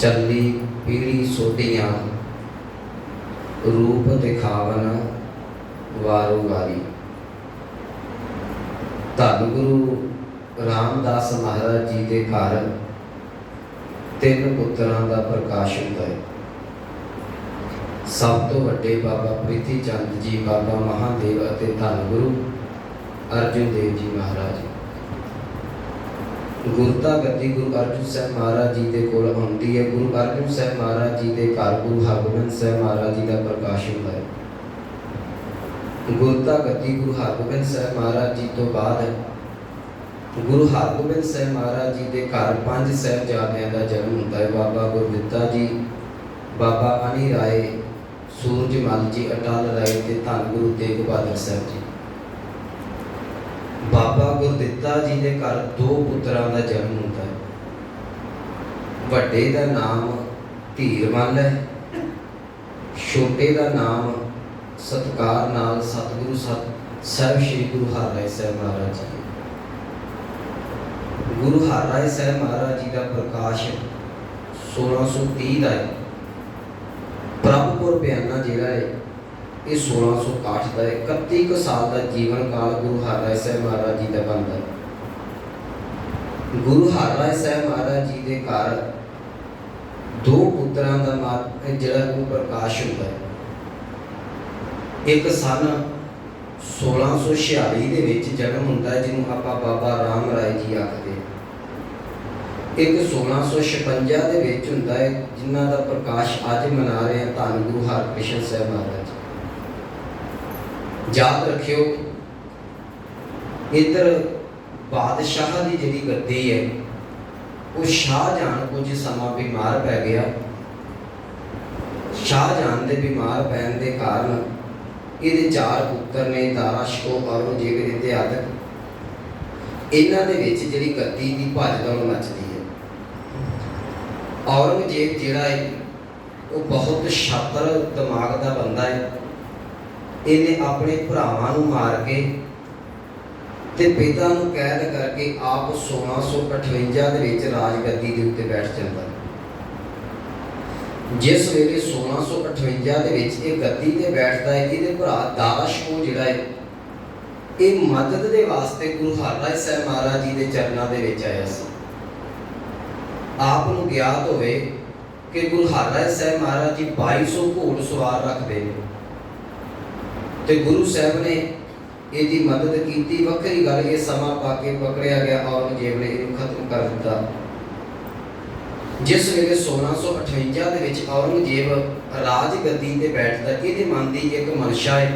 ਚੱਲੀ ਪੀੜੀ ਸੋਢੀਆਂ रूप दिखावन वारो वारी। धन गुरु रामदास महाराज जी के घर तीन पुत्रां दा प्रकाश हुंदा है। सब तो वड्डे बाबा प्रीति चंद जी, बाबा महादेव अते धन गुरु अर्जुन देव जी महाराज। गुरता गद्दी गुरु अर्जुन साहब महाराज जी के कोल आउंदी है। गुरु अर्जुन साहब महाराज जी के घर गुरु हरगोबिंद साहब महाराज जी का प्रकाश हुंदा है। गुरता गद्दी गुरु हरगोबिंद साहब महाराज जी तो बाद गुरु हरगोबिंद साहब महाराज जी के घर 5 साहिबजादियां का जन्म होता है। बाबा गुरदित्ता जी, बाबा अनी राय, सूरजमल जी, अटल राय ते धन गुरु तेग बहादुर साहब जी। बाबा गुरदित्ता जी के घर 2 पुत्रां का जन्म होता है। वड्डे का नाम धीरमल है, छोटे का नाम सत्कार नाल सतगुरु साहब श्री गुरु हरराय साहब महाराज जी। गुरु हरराय साहब महाराज जी का प्रकाश 1630 का है। प्रभुपुर बयाना जिहड़ा है ये 1661 का है। 31 साल का जीवन काल गुरु हरराय साहब महाराज जी का बनता है। गुरु हरराय साहब महाराज जी के घर 2 पुत्रां का जिहड़ा गुरु प्रकाश होता है। एक सन 1646 दे विच जन्म होता है जिन्होंने आपां बाबा राम राय जी आखदे। एक 1656 दे विच होता है जिन्हां दा प्रकाश अज मना रहे हैं धन गुरु हरकृष्ण साहब महाराज। याद रखियो इधर बादशाह की जी गद्दी है वो शाहजहान कुछ समा बीमार पै गया। शाहजहान के बीमार पैन के कारण ये 4 पुत्र ने दारा शिकोह औरंगजेब इत्यादि इन्हां दे विच जिहड़ी गद्दी की भज दौड़ मचदी है। औरंगजेब जिहड़ा है वो बहुत शातर दिमाग का बंदा है। इन्हें अपने भरावां नूं मार के ते पिता नूं कैद करके आप 1658 दे विच राजगद्दी दे उत्ते बैठ जांदा है। जिस वेले 1658 दे विच ये गद्दी ते बैठदा है, इहदे भरा दारा शिकोह जिहड़ा है ये मदद दे वास्ते गुरु हरराय साहब महाराज जी के चरणों दे विच आया सी। आप नूं ज्ञात होवे कि गुरु हरराय साहब महाराज जी 2200 घोड़ सवार रखते हैं ते गुरु साहब ने इसकी मदद की। वक्री गल ये समा पाके पकड़िया गया, औरंगजेब ने इन्हू खत्म कर दिता। जिस वेले 1658 दे विच औरंगजेब राजगद्दी ते बैठदा, इहदे मन दी एक मनशा है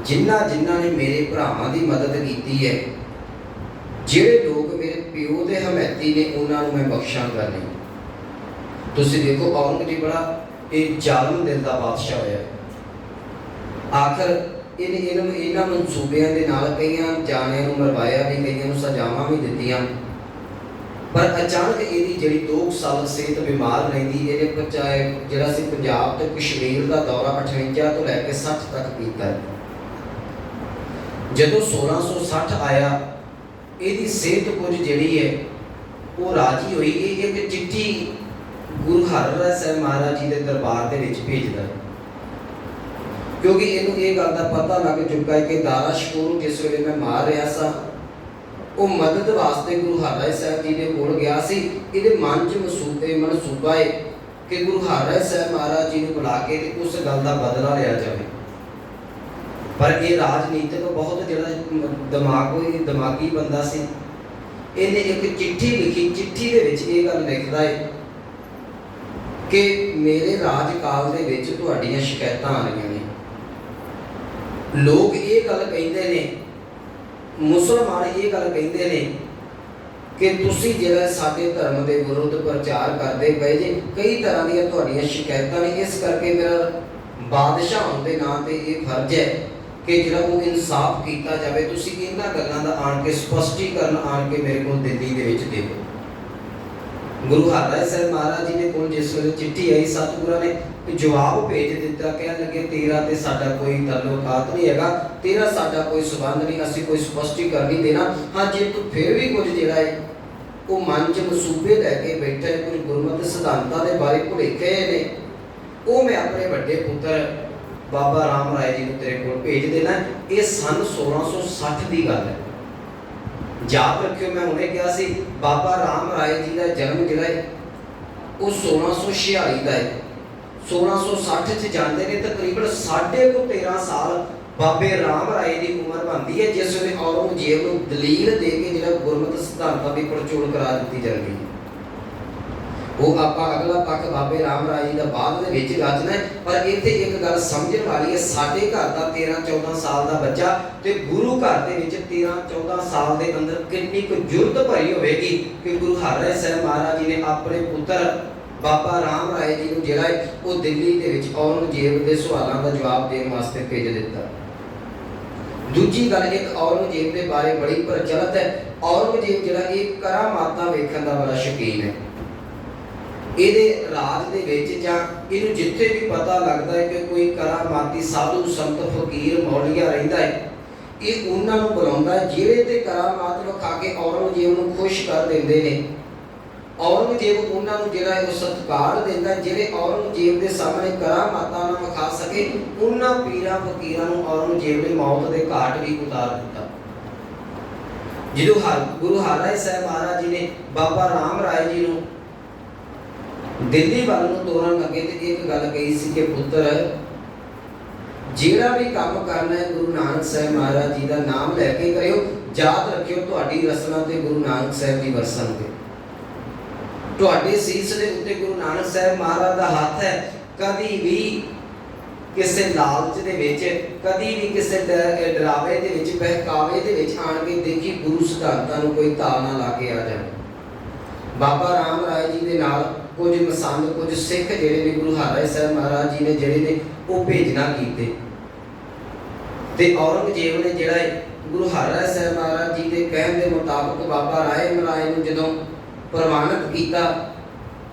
जिन्हां जिन्हां ने मेरे भरावां दी मदद की है, जिहड़े लोग मेरे प्यो दे हमैती ने उन्हां नूं मैं बख्शांगा नहीं। तुसीं देखो औरंगजेब बड़ा एक जालम दिल दा बादशाह होया। आखिर इन्हां मनसूबियां दे नाल कईयां जाणियां नूं मरवाया भी, कईयां नूं सजावां भी दित्तियां। पर अचानक इहदी जिहड़ी 2 साल सेहत बीमार रहिंदी, इहने पचाए जिहड़ा सी पंजाब ते कश्मीर दा दौरा 58 तो लैके 60 तक कीता। जदों 1660 आया इहदी सेहत कुछ जिहड़ी है वो राजी होई। एक चिट्ठी गुरु हरराय साहब महाराज जी के दरबार दे विच भेजदा, क्योंकि इन्हू ये गल का पता लग चुका है कि दारा शिकोह जिस वेले मैं मार रहा सा वो मदद वास्ते गुरु हरराय साहब जी के कोल गया सी। इहदे मन च मनसूबा है कि गुरु हरराय साहब महाराज जी को बुला के उस गल का बदला लिया जाए। पर यह राजनीतिक बहुत जिहड़ा दिमागी बंदा सी, इन्हें एक चिट्ठी लिखी। चिट्ठी दे विच ये गल लिखदा है कि मेरे राजकाल दे विच तुहाडीआं शिकायतां आ रहीआं ने। लोग ये गल कहते हैं, मुसलमान ये गल कहते हैं कि तुसी जिहड़ा साडे धर्म के विरुद्ध प्रचार करते पे जे, कई तरह दी तुहाडीआं शिकायतां ने। इस करके मेरा बादशाह होने के नाम पर यह फर्ज है कि जिहड़ा वो इंसाफ किया जाए। तुसी इन्हां गल्लां दा आण के स्पष्टीकरण आण के मेरे को दिल्ली दे विच देवो। गुरु हरराय साहब महाराज जी ने कोल जिस वेले चिट्ठी आई, सतगुरां ने जवाब भेज दिता। कह लगे तेरा ते साडा कोई ताल्लुकात नहीं हैगा, तेरा साडा कोई संबंध नहीं, असीं कोई स्पष्टीकरण नहीं देना। हाँ जे तू फिर भी कुछ जिहड़ा है वो मन च मसूबे लैके बैठे, कुछ गुरमत सिद्धांतां के बारे भुलेखे ने, वो मैं अपने बड़े पुत्र बाबा राम राय जी को तेरे को भेज देना। ये सन 1660 की गल है। याद रखियो, मैं उन्हें कहा सी बाबा राम राय जी का जन्म जिहड़ा है वो 1646 का है। 1660 च जाते हैं, तकरीबन 13.5 साल बाबे राम राय की उम्र बनती है, जिस वे औरंगजेब को दलील दे के जो गुरमत सिद्धांतों की पड़चोल करा दी जाती है। वो आप अगला पक्ष बाबे राम राय जी का बाद रचना है। पर इतने एक गल समझने वाली है, साढ़े घर का 13-14 साल का बच्चा तो गुरु घर के 13-14 साल के अंदर कितनी कुछ जुरत भरी होगी कि गुरु हरराय साहब महाराज जी ने अपने पुत्र बाबा राम राय जी को जिहड़ा है वो दिल्ली के विच औरंगजेब के सवालों का जवाब देने वास्ते भेज दिता। दूजी गल एक औरंगजेब के बारे बड़ी प्रचलित है। औरंगजेब जिहड़ा एक करामातां वेखण दा बड़ा शौकीन है। ਇਹਦੇ ਰਾਜ ਦੇ ਵਿੱਚ ਜਾਂ ਇਹਨੂੰ ਜਿੱਥੇ ਵੀ ਪਤਾ ਲੱਗਦਾ ਹੈ ਕਿ ਕੋਈ ਕਰਾਮਾਤੀ ਸਾਧੂ ਸੰਤ ਫਕੀਰ ਮੌਲੀਆ ਰਹਿੰਦਾ ਹੈ, ਇਹ ਉਹਨਾਂ ਨੂੰ ਬੁਲਾਉਂਦਾ ਜਿਹੜੇ ਤੇ ਕਰਾਮਾਤ ਵਿਖਾ ਕੇ ਔਰੰਗਜ਼ੇਬ ਨੂੰ ਖੁਸ਼ ਕਰ ਦਿੰਦੇ ਨੇ। ਔਰੰਗਜ਼ੇਬ ਉਹਨਾਂ ਨੂੰ ਜਿਹੜਾ ਉਹ ਸਤਿਕਾਰ ਦਿੰਦਾ, ਜਿਹੜੇ ਔਰੰਗਜ਼ੇਬ ਦੇ ਸਾਹਮਣੇ ਕਰਾਮਾਤਾਂ ਨਾ ਵਿਖਾ ਸਕੇ ਉਹਨਾਂ ਪੀਰਾਂ ਫਕੀਰਾਂ ਨੂੰ ਔਰੰਗਜ਼ੇਬ ਨੇ ਮੌਤ ਦੇ ਘਾਟ ਵੀ ਉਤਾਰ ਦਿੱਤਾ। ਜਦੋਂ ਗੁਰੂ ਹਰਰਾਏ ਸਾਹਿਬ ਮਹਾਰਾਜ ਜੀ ਨੇ ਬਾਬਾ ਰਾਮ ਰਾਏ ਜੀ ਨੂੰ दिल्ली वाल तोड़न लगे तो एक गल कही सी कि पुत्र जिहड़ा भी काम करना है गुरु नानक साहब महाराज जी का नाम लैके करियो। याद रखियो तुहाडी रसना ते गुरु नानक साहब जी वरसणगे। तुहाडे सीस दे उत्ते गुरु नानक साहब महाराज का हाथ है। कदी भी किसी लालच दे विच, कदी भी किसी डरावे दे विच, बहकावे दे विच आण के देखी गुरु सिद्धांतां नूं कोई ताल ना ला के आ जाए। बाबा राम राय जी दे नाल कुछ मसंद कुछ सिख जिहड़े ने गुरु हरराय साहब महाराज जी ने जिहड़े ने वो भेजना कीते ते औरंगजेब ने जिहड़ा गुरु हरराय साहब महाराज जी के कहण दे मुताबिक बाबा राय मराए नूं जदों प्रवानित कीता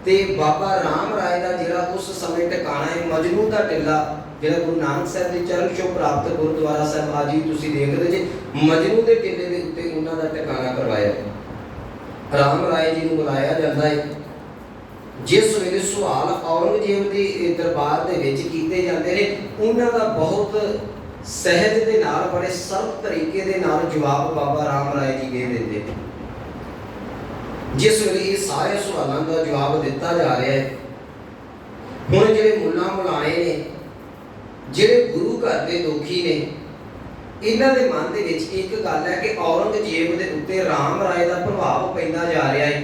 ते बाबा राम राय दा जिहड़ा उस समय ठिकाना है मजनू दा टिल्ला, जिहड़ा गुरु नानक साहब दे चरण छोह प्राप्त गुरुद्वारा साहब आज भी तुसीं देखदे जे मजनू दे टिल्ले दे उत्ते उन्हां दा ठिकाना करवाया। राम राय जी नूं बुलाया जांदा है। जिस वेले सवाल औरंगजेब के दरबार के विच कीते जाते हैं उन्हां दा बहुत सहज दे नाल बड़े सरल तरीके दे नाल जवाब बाबा राम राय जी दे देंदे। जिस वेले ये सारे सवालों का जवाब दिता जा रहा है, हुण जिहड़े मुल्ला मुलाणे ने, जिहड़े गुरु घर के दोखी ने, इन्हां दे मन दे विच एक गल है कि औरंगजेब दे उत्ते राम राय का प्रभाव पैंदा जा रहा है।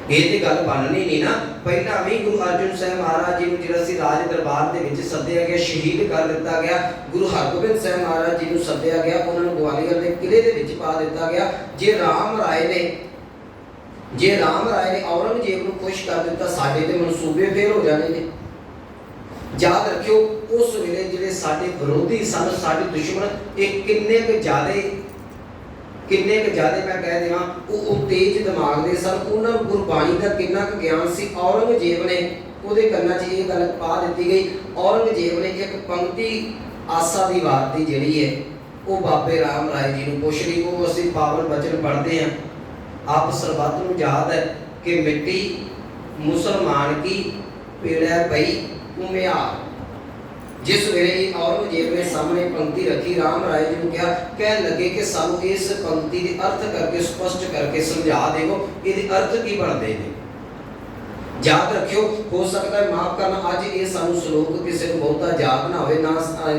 ये तो गल बननी नहीं ना। पहला भी गुरु अर्जन साहब महाराज जी को जिहड़ा सी राज दरबार के विच सद्दिया गया, शहीद कर दिता गया। गुरु हरगोबिंद साहब महाराज जी को सद्दिया गया, उन्होंने ग्वालियर के किले के विच पा दिता गया। जे राम राय ने औरंगजेब को खुश कर दिता, साडे ते मनसूबे फेल हो जाने ने। याद रखियो उस वेले जिहड़े साडे विरोधी सन, साडे दुश्मन, एक किन्ने ज़्यादा मैं कह देवां वो तेज दिमाग दे सन। उन्हां नूं गुरबाणी का किन्ना क ज्ञान सी। औरंगजेब ने उहदे कन्नां 'च ये गल पा दित्ती गई। औरंगजेब ने एक पंक्ति आसा दी वारती जिहड़ी है वो बाबे राम राय जी नूं पुछ लई। वो असीं पावन वचन पढ़ते हैं, आप सरबत नूं याद है कि मिट्टी मुसलमान की पीड़ा पई उम्यार। जिस वेले औरंगजेब ने सामने पंक्ति रखी, राम राय जी ने कह लगे कि सानू इस पंक्ति के अर्थ करके स्पष्ट करके समझा देवो, ये अर्थ की बनते हैं। याद रखियो, हो सकता है माफ करना अज ये सानू श्लोक किसी को बहुता याद ना हो, ना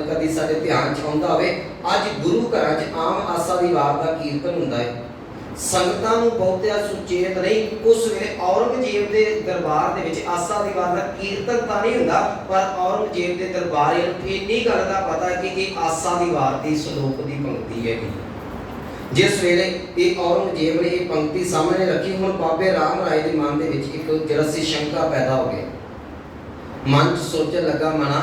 कभी साडे ध्यान च आउंदा होवे। अज गुरु घरां च आम आसा दी वार दा कीर्तन हुंदा है, संगतां नूं बहुतिया सुचेत नहीं। उस वेले औरंगजेब के दरबार दे विच आसा दी वार दा कीर्तन तां नहीं हुंदा, पर औरंगजेब के दरबार इन्नी गल दा पता है कि ये आसा दी वार दी श्लोक दी पंक्ति है। जिस वेले ये औरंगजेब ने ये पंक्ति सामने रखी, हुण बाबे राम राय दे मन दे विच एक जरा सी शंका पैदा हो गई। मन च सोचण लगा, मना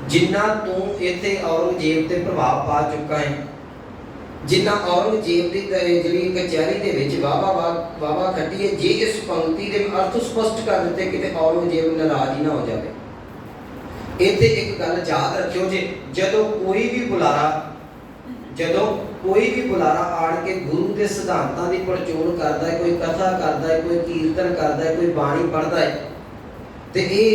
जिन्ना तू इत्थे औरंगजेब ते प्रभाव पा चुका है, जिन्ना औरंगजेब की जी कचहरी के विच वाहवा खट्टी है, जे इस पंक्ति के अर्थ स्पष्ट कर देते कि औरंगजेब नाराज ही ना हो जाए। इत्थे एक गल याद रखियो जे जदों कोई भी बुलारा कोई भी बुलारा आण के गुरु के सिद्धांतों की पड़चोल करता है, कोई कथा करता है, कोई कीर्तन करता है, कोई बाणी पढ़ता है, तो ये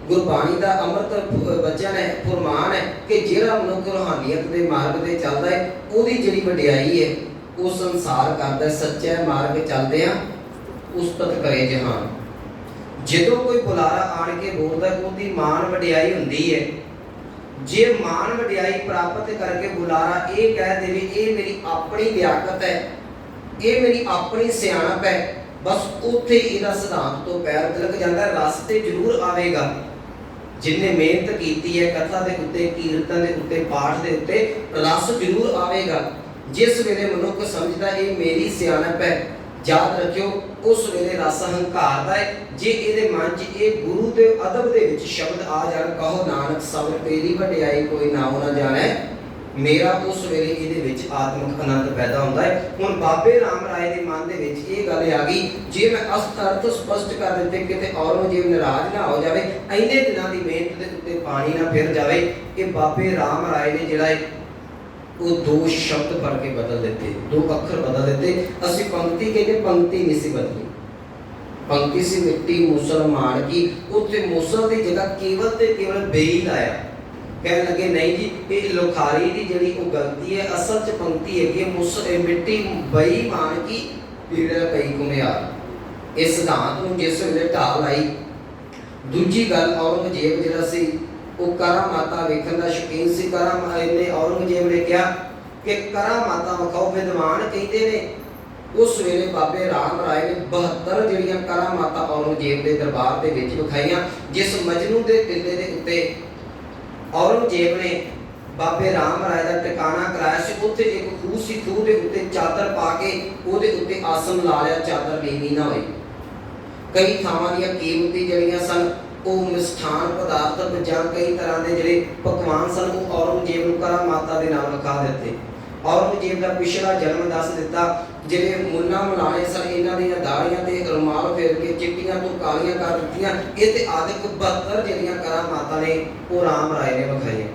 गुरबाणी का अमृत वचन है, फरमान है कि जिहड़ा मनुख रूहानियत के मार्ग पर चलता है उसकी जिहड़ी वडियाई है वो संसार करता है। सच्चा मार्ग चलते हैं उस्तत करे जहान। जो कोई बुलारा आण के बोलता है उसकी मान वडियाई होंदी है। जे मान वडियाई प्राप्त करके बुलारा ये कह दे ये मेरी अपनी लियाकत है, ये मेरी अपनी सियाणप है, बस उत्थे इहदा सिद्धांत तो पैर तिलक जाता है, रास्ते जरूर आवेगा। जिन्हें मेहनत की है कथा के उत्ते, कीर्तन के उत्ते, पाठ के उत्ते, रस जरूर आवेगा। जिस वेले मनुख समझदा ये मेरी सियाणप है, याद रखियो उस वेले रस हंकार दा है। जे इहदे मन च ये गुरु के अदब दे विच शब्द आ जाण, कहो नानक सबर तेरी वडियाई कोई नाम ना जाने, मेरा उस वेले इहदे विच आत्मक आनंद पैदा हुंदा है। हुण बाबे राम राय दे मन दे विच ये गल आ गई, जे मैं अर्थ स्पष्ट कर दित्ते किते औरंगजेब नाराज ना हो जावे, इन्ने दिनां दी मेहनत दे उत्ते पानी ना फिर जावे। ये बाबे राम राय ने जिहड़ा वो दो शब्द पढ़ के बदल देते, दो अक्षर बदल देते। असी पंक्ति कहते, पंक्ति नहीं सी बदली, पंक्ति सी मिट्टी मुसलमान की, उत्थे मुसल की जगह केवल ते केवल बेई लाया। कहने लगे नहीं जी ये लोखारी की जिहड़ी वो गलती है, असल च पंक्ति है कि मिट्टी बेईमान की पीड़ा पई घुमियार। इस सिद्धांत नूं जिस वेले ढाल आई। दूजी गल औरंगजेब जिहड़ा सी वो करा माता वेखण दा शौकीन सी। ने औरंगजेब ने कहा कि करा माता विखाओ, विद्वान कहते ने उस वेले बाबे राम राय ने 72 जिहड़ियां करा माता औरंगजेब के दरबार के विच विखाईयां। जिस मजनू के टिले के उत्ते औरंगजेब ने बाबे राम राय का टिकाणा कराया सी, उत्थे एक खूह सी, खूह के उत्ते चादर पा के उहदे उत्ते आसन ला लिया, चादर नीवी ना होई। कई थावां दीयां कीमती जिहड़ियां सन वो मिष्ठान पदार्थ जां कई तरह के जिहड़े पकवान सन वो औरंगजेब नूं करा माता दे नाम लिखा दित्ते। औरंगजेब का पिछला जन्म दस दिता। जिहड़े मुन्ना मलाने सन इन्हां दीयां दाड़ियां ते रुमाल फेर के चिट्टियां तो कालियां कर दित्तियां। ये ते आदिक 72 जिहड़ियां करा माता ने वो राम राय ने विखाईयां।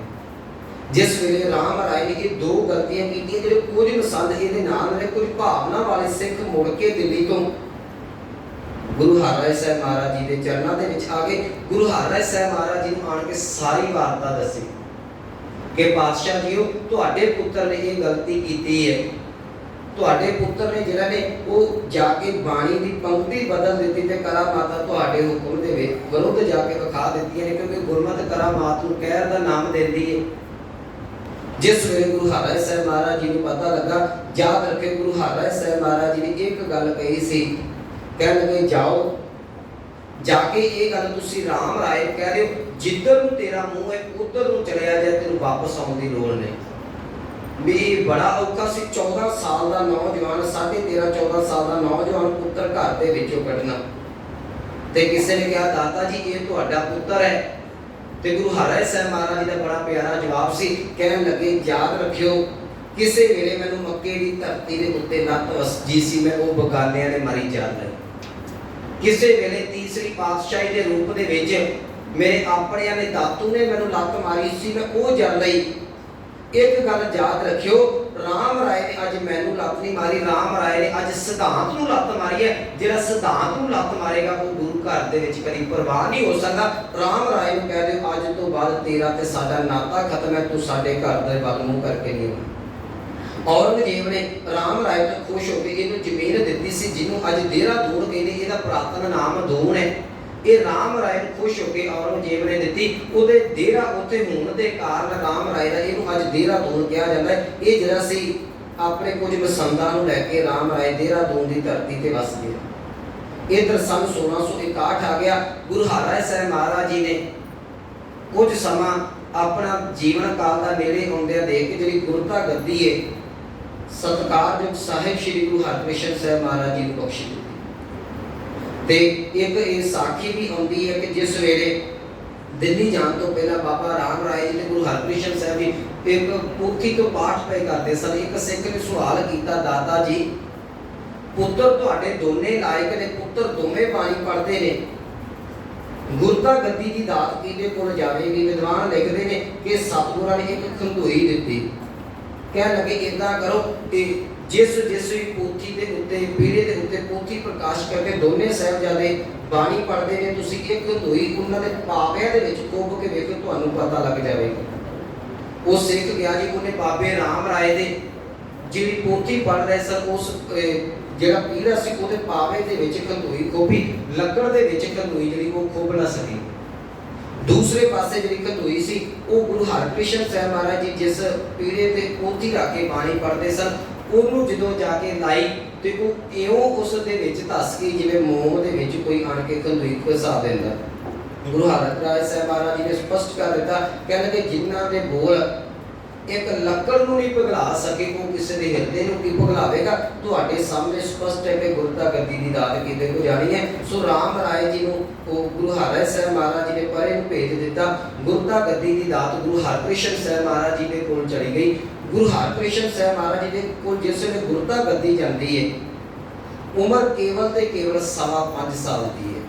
जिस वेले राम राय ने ये दो गलतियां कीतियां, जिहड़े कुछ मसंद इहदे नाल ने कुछ भावना वाले सिख मुड़ के दिल्ली तो गुरु हरराय साहब महाराज जी के चरणों के विच आ गए। गुरु हरराय साहब महाराज जी आण के सारी वार्ता दसी कि पातशाह जीओ तुहाडे पुत्र ने ये गलती की है, तुहाडे पुत्र ने जिहड़ा ने वो जाके बाणी की पंक्ति बदल दी ते करा माता तुहाडे हुक्म दे विरुद्ध जाके विखा दित्तियां ने, क्योंकि गुरमत करा मात नूं कहर दा नाम देंदी है। जिस वेले गुरु हरराय साहब महाराज जी नूं पता लगा, याद रखे गुरु हरराय साहब महाराज जी ने एक गल कही सी, कह लगे जाओ जाके ये गल तुसी राम राय कह रहे हो, जिधर तेरा मुंह है उधर चलिया जाए, तेन वापस आने की लोड़ नहीं। भी बड़ा औखा सी 14 साल का नौजवान, 13-14 साल का नौजवान पुत्र घर के विचों कढ़ना। ते किसी ने कहा दाता जी ये तुहाडा पुत्र है, ते गुरु हरराय साहब महाराज जी का बड़ा प्यारा जवाब सी। कहने लगे याद रखियो किसी वेले मैनू मक्के की धरती के उत्ते लत वसजी सी, मैं वो बगानियां ने मारी जा रही। किसी वेले तीसरी पातशाही के रूप दे विच मेरे अपनियां ने दातू ने मैनू लत मारी सी, मैं वो जल लई। एक गल याद रखियो, राम राय ने अज मैनू लत नहीं मारी, राम राय ने अज सिद्धांत नूं लत मारी है। जिहड़ा सिद्धांत नूं लत मारेगा वो गुरु घर दे विच कदी परवाह नहीं हो सकदा। राम राय नूं कह दिओ अज तो बाद तेरा ते साडा नाता खत्म है, तू साडे घर दे वल मूंह करके नहीं आउणा। औरंगजेब ने राम राय तो खुश होकर इन्हू जमीन दी सी, जिन्हों अज देहरादून कहते, इसका पुरातन नाम दून है। ये राम राय खुश होकर औरंगजेब ने दी। उहदे देहरा उत्थे होने के कारण राम राय का इन्हू अज देहरादून कहा जाता है। ये जिहड़ा सी अपने कुछ पसंदा नूं लैके राम राय देहरादून की धरती ते वस गया। इधर सन 1661 आ गया। गुरु हरराय साहब महाराज जी ने कुछ समा अपना जीवन काल का नेड़े आउंदिआं देख के जिहड़ी गुरता गद्दी है सत्कारयोग साहिब श्री गुरु हरकृष्ण साहब महाराज जी को बख्शी दी। ते एक ये साखी भी आउंदी है कि जिस वेले दिल्ली जाने तो पहला बाबा राम राय जी ने गुरु हरकृष्ण साहब जी एक पोथी तो पाठ पे करते सन। एक सिख ने सवाल किया, दादा जी पुत्र तुहाडे दोने लायक ने, पुत्र दोवें बाणी पढ़ते ने, गुरता गद्दी की दात किहदे कोल जावेगी? विद्वान लिखते हैं कि सतगुरां ने एक खंदोई दी। ਕਹਿਣ ਲੱਗੇ ਇਦਾਂ ਕਰੋ ਕਿ ਜਿਸ ਵੀ ਪੋਥੀ ਦੇ ਉੱਤੇ ਪੀੜੇ ਦੇ ਉੱਤੇ ਪੋਥੀ ਪ੍ਰਕਾਸ਼ ਕਰਕੇ ਦੋਨੇ ਸਾਹਿਬਜ਼ਾਦੇ ਬਾਣੀ ਪੜ੍ਹਦੇ ਨੇ, ਤੁਸੀਂ ਇੱਕ ਦੋਈ ਉਹਨਾਂ ਦੇ ਪਾਵਿਆਂ ਦੇ ਵਿੱਚ ਕੁੱਬ ਕੇ ਵੇਖੋ, ਤੁਹਾਨੂੰ ਪਤਾ ਲੱਗ ਜਾਵੇਗਾ। ਉਹ ਸਿੱਖ ਗਿਆ ਜੀ, ਉਹਨੇ ਬਾਬੇ ਰਾਮ ਰਾਏ ਦੇ ਜਿਹੜੀ ਪੋਥੀ ਪੜ੍ਹ ਰਹੇ ਸਨ ਉਸ ਜਿਹੜਾ ਪੀੜਾ ਸੀ ਉਹਦੇ ਪਾਵੇ ਦੇ ਵਿੱਚ ਖੰਦੋਈ ਖੋਬੀ, ਲੱਕੜ ਦੇ ਵਿੱਚ ਖੰਦੋਈ ਜਿਹੜੀ ਉਹ ਖੋਬ ਨਾ ਸਕੀ। ਦੂਸਰੇ ਪਾਸੇ ਜਿਹੜੀ ਖੰਦੋਈ ਸੀ ਉਹ ਗੁਰੂ ਹਰਕ੍ਰਿਸ਼ਨ ਸਾਹਿਬ ਮਹਾਰਾਜ ਜੀ ਜਿਸ ਪੀੜੇ ਤੇ ਪੋਥੀ ਰੱਖ ਕੇ ਬਾਣੀ ਪੜ੍ਹਦੇ ਸਨ, ਉਹਨੂੰ ਜਦੋਂ ਜਾ ਕੇ ਲਾਈ ਤੇ ਉਹ ਇਉਂ ਉਸ ਦੇ ਵਿੱਚ ਧੱਸ ਗਈ ਜਿਵੇਂ ਮੋਮ ਦੇ ਵਿੱਚ ਕੋਈ ਆਣ ਕੇ ਖੰਦੋਈ ਫਸਾ ਦਿੰਦਾ। ਗੁਰੂ ਹਰਕ੍ਰਿਸ਼ਨ ਸਾਹਿਬ ਮਹਾਰਾਜ ਜੀ ਨੇ ਸਪਸ਼ਟ ਕਰ ਦਿੱਤਾ, ਕਹਿੰਦੇ ਜਿਨ੍ਹਾਂ ਦੇ ਬੋਲ ਇੱਕ ਲੱਕੜ ਨੂੰ ਨਹੀਂ ਪਿਘਲਾ ਸਕੇ ਉਹ ਕਿਸੇ ਦੇ ਹਿਰਦੇ ਨੂੰ ਕੀ ਪਿਘਲਾਵੇਗਾ। ਤੁਹਾਡੇ ਸਾਹਮਣੇ ਸਪਸ਼ਟ ਹੈ ਕਿ ਗੁਰਤਾ ਗੱਦੀ ਦੀ ਦਾਤ ਕਿਤੇ ਕੋ ਜਾਣੀ ਹੈ। ਸੋ ਰਾਮ ਰਾਏ ਜੀ ਨੂੰ ਉਹ ਗੁਰੂ ਹਰਿ ਸਾਹਿਬ ਮਹਾਰਾਜ ਜੀ ਨੇ ਪਰੇ ਨੂੰ ਭੇਜ ਦਿੱਤਾ। ਗੁਰਤਾ ਗੱਦੀ ਦੀ ਦਾਤ ਗੁਰੂ ਹਰਕ੍ਰਿਸ਼ਨ ਸਾਹਿਬ ਮਹਾਰਾਜ ਜੀ ਦੇ ਕੋਲ ਚਲੀ ਗਈ। ਗੁਰੂ ਹਰਕ੍ਰਿਸ਼ਨ ਸਾਹਿਬ ਮਹਾਰਾਜ ਜੀ ਦੇ ਕੋਲ ਜਿਸ ਵੇਲੇ ਗੁਰਤਾ ਗੱਦੀ ਜਾਂਦੀ ਹੈ, ਉਮਰ ਕੇਵਲ ਤੇ ਕੇਵਲ 5.25 ਸਾਲ ਦੀ ਹੈ।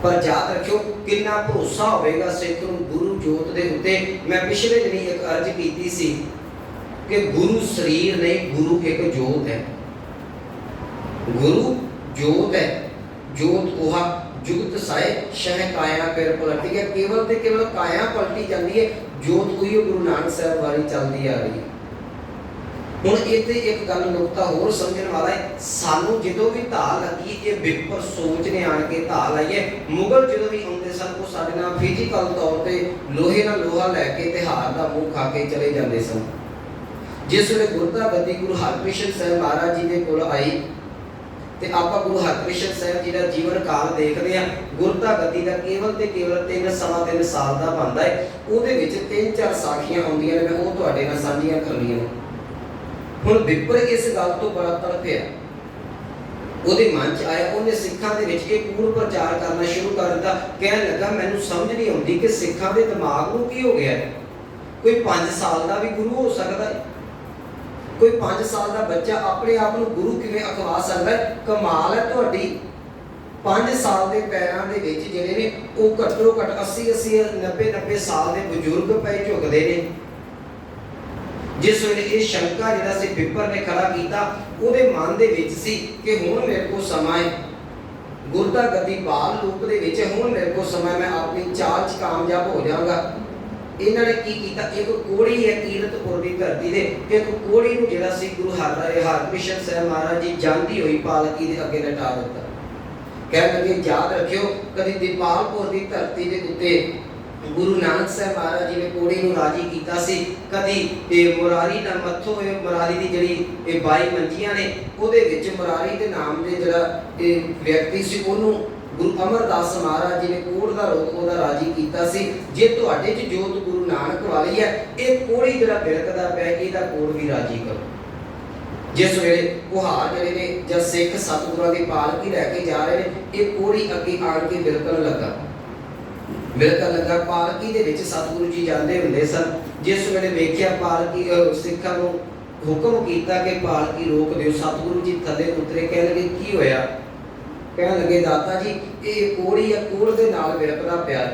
ਪਰ ਯਾਦ ਰੱਖਿਓ ਕਿੰਨਾ ਭਰੋਸਾ ਹੋਵੇਗਾ ਸਿੱਖ ਨੂੰ ਗੁਰੂ ਜੋਤ ਦੇ ਉੱਤੇ। ਮੈਂ ਪਿਛਲੇ ਦਿਨੀ ਇੱਕ ਅਰਜ਼ ਕੀਤੀ ਸੀ ਕਿ ਗੁਰੂ ਸਰੀਰ ਨਹੀਂ, ਗੁਰੂ ਇੱਕ ਜੋਤ ਹੈ। ਗੁਰੂ ਜੋਤ ਹੈ, ਜੋਤ ਉਹ ਜੁਗਤ ਸਾਏ ਸ਼ਹਿ ਕਾਇਆ ਫਿਰ ਪਲਟੀ ਹੈ। ਕੇਵਲ ਤੇ ਕੇਵਲ ਕਾਇਆ ਪਲਟੀ ਜਾਂਦੀ ਹੈ, ਜੋਤ ਕੋਈ ਗੁਰੂ ਨਾਨਕ ਸਾਹਿਬ ਵਾਲੀ ਚੱਲਦੀ ਆ ਰਹੀ ਹੈ। ਹੁਣ ਇੱਥੇ ਇੱਕ ਗੱਲ ਨੁਕਤਾ ਹੋਰ ਸਮਝਣ ਵਾਲਾ ਹੈ, ਸਾਨੂੰ ਜਦੋਂ ਵੀ ਧਾਲ ਲੱਗੀ ਇਹ ਵਿਪਰ ਸੋਚ ਨੇ ਆਣ ਕੇ ਧਾਲ ਆਈ ਹੈ। ਮੁਗਲ ਜਦੋਂ ਵੀ ਆਉਂਦੇ ਸਨ ਉਹ ਸਾਡੇ ਨਾਲ ਫਿਜ਼ੀਕਲ ਤੌਰ ਤੇ ਲੋਹੇ ਨਾਲ ਲੋਹਾ ਲੈ ਕੇ ਤੇ ਹਾਰ ਦਾ ਮੂੰਹ ਖਾ ਕੇ ਚਲੇ ਜਾਂਦੇ ਸਨ। ਜਿਸ ਵੇਲੇ ਗੁਰਤਾ ਗੱਦੀ ਗੁਰੂ ਹਰਕ੍ਰਿਸ਼ਨ ਸਾਹਿਬ ਮਹਾਰਾਜ ਜੀ ਦੇ ਕੋਲ ਆਈ ਤੇ ਆਪਾਂ ਗੁਰੂ ਹਰਕ੍ਰਿਸ਼ਨ ਸਾਹਿਬ ਜੀ ਦਾ ਜੀਵਨ ਕਾਲ ਦੇਖਦੇ ਹਾਂ। ਗੁਰਤਾ ਗੱਦੀ ਦਾ ਕੇਵਲ ਤੇ ਕੇਵਲ 3.25 ਸਾਲ ਦਾ ਬਣਦਾ ਹੈ। ਉਹਦੇ ਵਿੱਚ 3-4 ਸਾਖੀਆਂ ਆਉਂਦੀਆਂ ਨੇ, ਮੈਂ ਉਹ ਤੁਹਾਡੇ ਨਾਲ ਸਾਂਝੀਆਂ ਕਰਨੀਆਂ। ਹੁਣ ਵਿਪਰ ਇਸ ਗੱਲ ਤੋਂ ਬੜਾ ਤੜਫਿਆ, ਉਹਦੇ ਮਨ 'ਚ ਆਇਆ, ਉਹਨੇ ਸਿੱਖਾਂ ਦੇ ਵਿੱਚ ਇਹ ਕੂੜ ਪ੍ਰਚਾਰ ਕਰਨਾ ਸ਼ੁਰੂ ਕਰ ਦਿੱਤਾ। ਕਹਿਣ ਲੱਗਾ ਮੈਨੂੰ ਸਮਝ ਨਹੀਂ ਆਉਂਦੀ ਕਿ ਸਿੱਖਾਂ ਦੇ ਦਿਮਾਗ ਨੂੰ ਕੀ ਹੋ ਗਿਆ ਹੈ। ਕੋਈ 5 ਸਾਲ ਦਾ ਵੀ ਗੁਰੂ ਹੋ ਸਕਦਾ ਹੈ, ਕੋਈ 5 ਸਾਲ ਦਾ ਬੱਚਾ ਆਪਣੇ ਆਪ ਨੂੰ ਗੁਰੂ ਕਿਵੇਂ ਅਖਵਾ ਸਕਦਾ ਹੈ। ਕਮਾਲ ਹੈ ਤੁਹਾਡੀ। 5 ਸਾਲ ਦੇ ਪੈਰਾਂ ਦੇ ਵਿੱਚ ਜਿਹੜੇ ਨੇ ਉਹ ਘੱਟੋ ਘੱਟ 80 90 ਸਾਲ ਦੇ ਬਜ਼ੁਰਗ ਪਏ ਝੁਕਦੇ ਨੇ। ਜਿਸ ਵੇਲੇ ਇਹ ਸ਼ੰਕਾ ਜਿਹੜਾ ਸੀ ਵਿਪਰ ਨੇ ਖੜਾ ਕੀਤਾ, ਉਹਦੇ ਮਨ ਦੇ ਵਿੱਚ ਸੀ ਕਿ ਹੁਣ ਮੇਰੇ ਕੋਲ ਸਮਾਂ ਹੈ, ਗੁਰਤਾ ਗੱਦੀ ਬਾਲ ਰੂਪ ਦੇ ਵਿੱਚ ਹੁਣ ਮੇਰੇ ਕੋਲ ਸਮਾਂ, ਮੈਂ ਆਪਣੀ ਚਾਲ 'ਚ ਕਾਮਯਾਬ ਹੋ ਜਾਵਾਂਗਾ। ਇਹਨਾਂ ਨੇ ਕੀ ਕੀਤਾ, ਇੱਕ ਕੋੜੀ ਹੈ ਕੀਰਤਪੁਰ ਦੀ ਧਰਤੀ ਦੇ, ਇੱਕ ਕੋੜੀ ਨੂੰ ਜਿਹੜਾ ਸੀ ਗੁਰੂ ਹਰਕ੍ਰਿਸ਼ਨ ਸਾਹਿਬ ਮਹਾਰਾਜ ਜੀ ਜਾਂਦੀ ਹੋਈ ਪਾਲਕੀ ਦੇ ਅੱਗੇ ਲਟਾ ਦਿੱਤਾ। ਕਹਿਣ ਲੱਗੇ ਯਾਦ ਰੱਖਿਓ ਕਦੀ ਦੀਪਾਲਪੁਰ ਦੀ ਧਰਤੀ ਦੇ ਉੱਤੇ ਗੁਰੂ ਨਾਨਕ ਸਾਹਿਬ ਮਹਾਰਾਜ ਜੀ ਨੇ ਕੋੜੀ ਨੂੰ ਰਾਜੀ ਕੀਤਾ ਸੀ, ਕਦੀ ਇਹ ਮੁਰਾਰੀ ਦਾ ਮੱਥੋ ਮੁਰਾਰੀ ਦੀ ਜਿਹੜੀ ਇਹ 22 ਮੰਜੀਆਂ ਨੇ ਉਹਦੇ ਵਿੱਚ ਮੁਰਾਰੀ ਦੇ ਨਾਮ ਦੇ ਜਿਹੜਾ ਇਹ ਵਿਅਕਤੀ ਸੀ ਉਹਨੂੰ ਗੁਰੂ ਅਮਰਦਾਸ ਮਹਾਰਾਜ ਜੀ ਨੇ ਕੋੜ ਦਾ ਰੋਗ ਉਹਦਾ ਰਾਜੀ ਕੀਤਾ ਸੀ। ਜੇ ਤੁਹਾਡੇ 'ਚ ਜੋਤ ਗੁਰੂ ਨਾਨਕ ਵਾਲੀ ਹੈ, ਇਹ ਕੋੜੀ ਜਿਹੜਾ ਬਿਰਕਦਾ ਪਿਆ ਇਹਦਾ ਕੋੜ ਵੀ ਰਾਜੀ ਕਰੋ। ਜਿਸ ਵੇਲੇ ਕੁਹਾਰ ਜਿਹੜੇ ਨੇ ਜਦ ਸਿੱਖ ਸਤਿਗੁਰਾਂ ਦੀ ਪਾਲਕੀ ਲੈ ਕੇ ਜਾ ਰਹੇ ਨੇ, ਇਹ ਕੋੜੀ ਅੱਗੇ ਆਣ ਕੇ ਬਿਰਕਣ ਲੱਗਾ। ਪਾਲਕੀ ਦੇ ਵਿੱਚ ਸਤਿਗੁਰੂ ਜੀ ਜਾਂਦੇ ਹੁੰਦੇ ਸਨ। ਜਿਸ ਵੇਲੇ ਵੇਖਿਆ ਪਾਲਕੀ ਸਿੱਖਾਂ ਨੂੰ ਹੁਕਮ ਕੀਤਾ ਕਿ ਪਾਲਕੀ ਰੋਕ ਦਿਓ, ਸਤਿਗੁਰੂ ਜੀ ਥੱਲੇ ਉਤਰੇ। ਕਹਿਣ ਲੱਗੇ ਕੀ ਹੋਇਆ? ਕਹਿਣ ਲੱਗੇ ਦਾਤਾ ਜੀ ਇਹ ਕੋੜੀ ਆ, ਕੋੜ ਦੇ ਨਾਲ ਬਿਰਕਦਾ ਪਿਆ।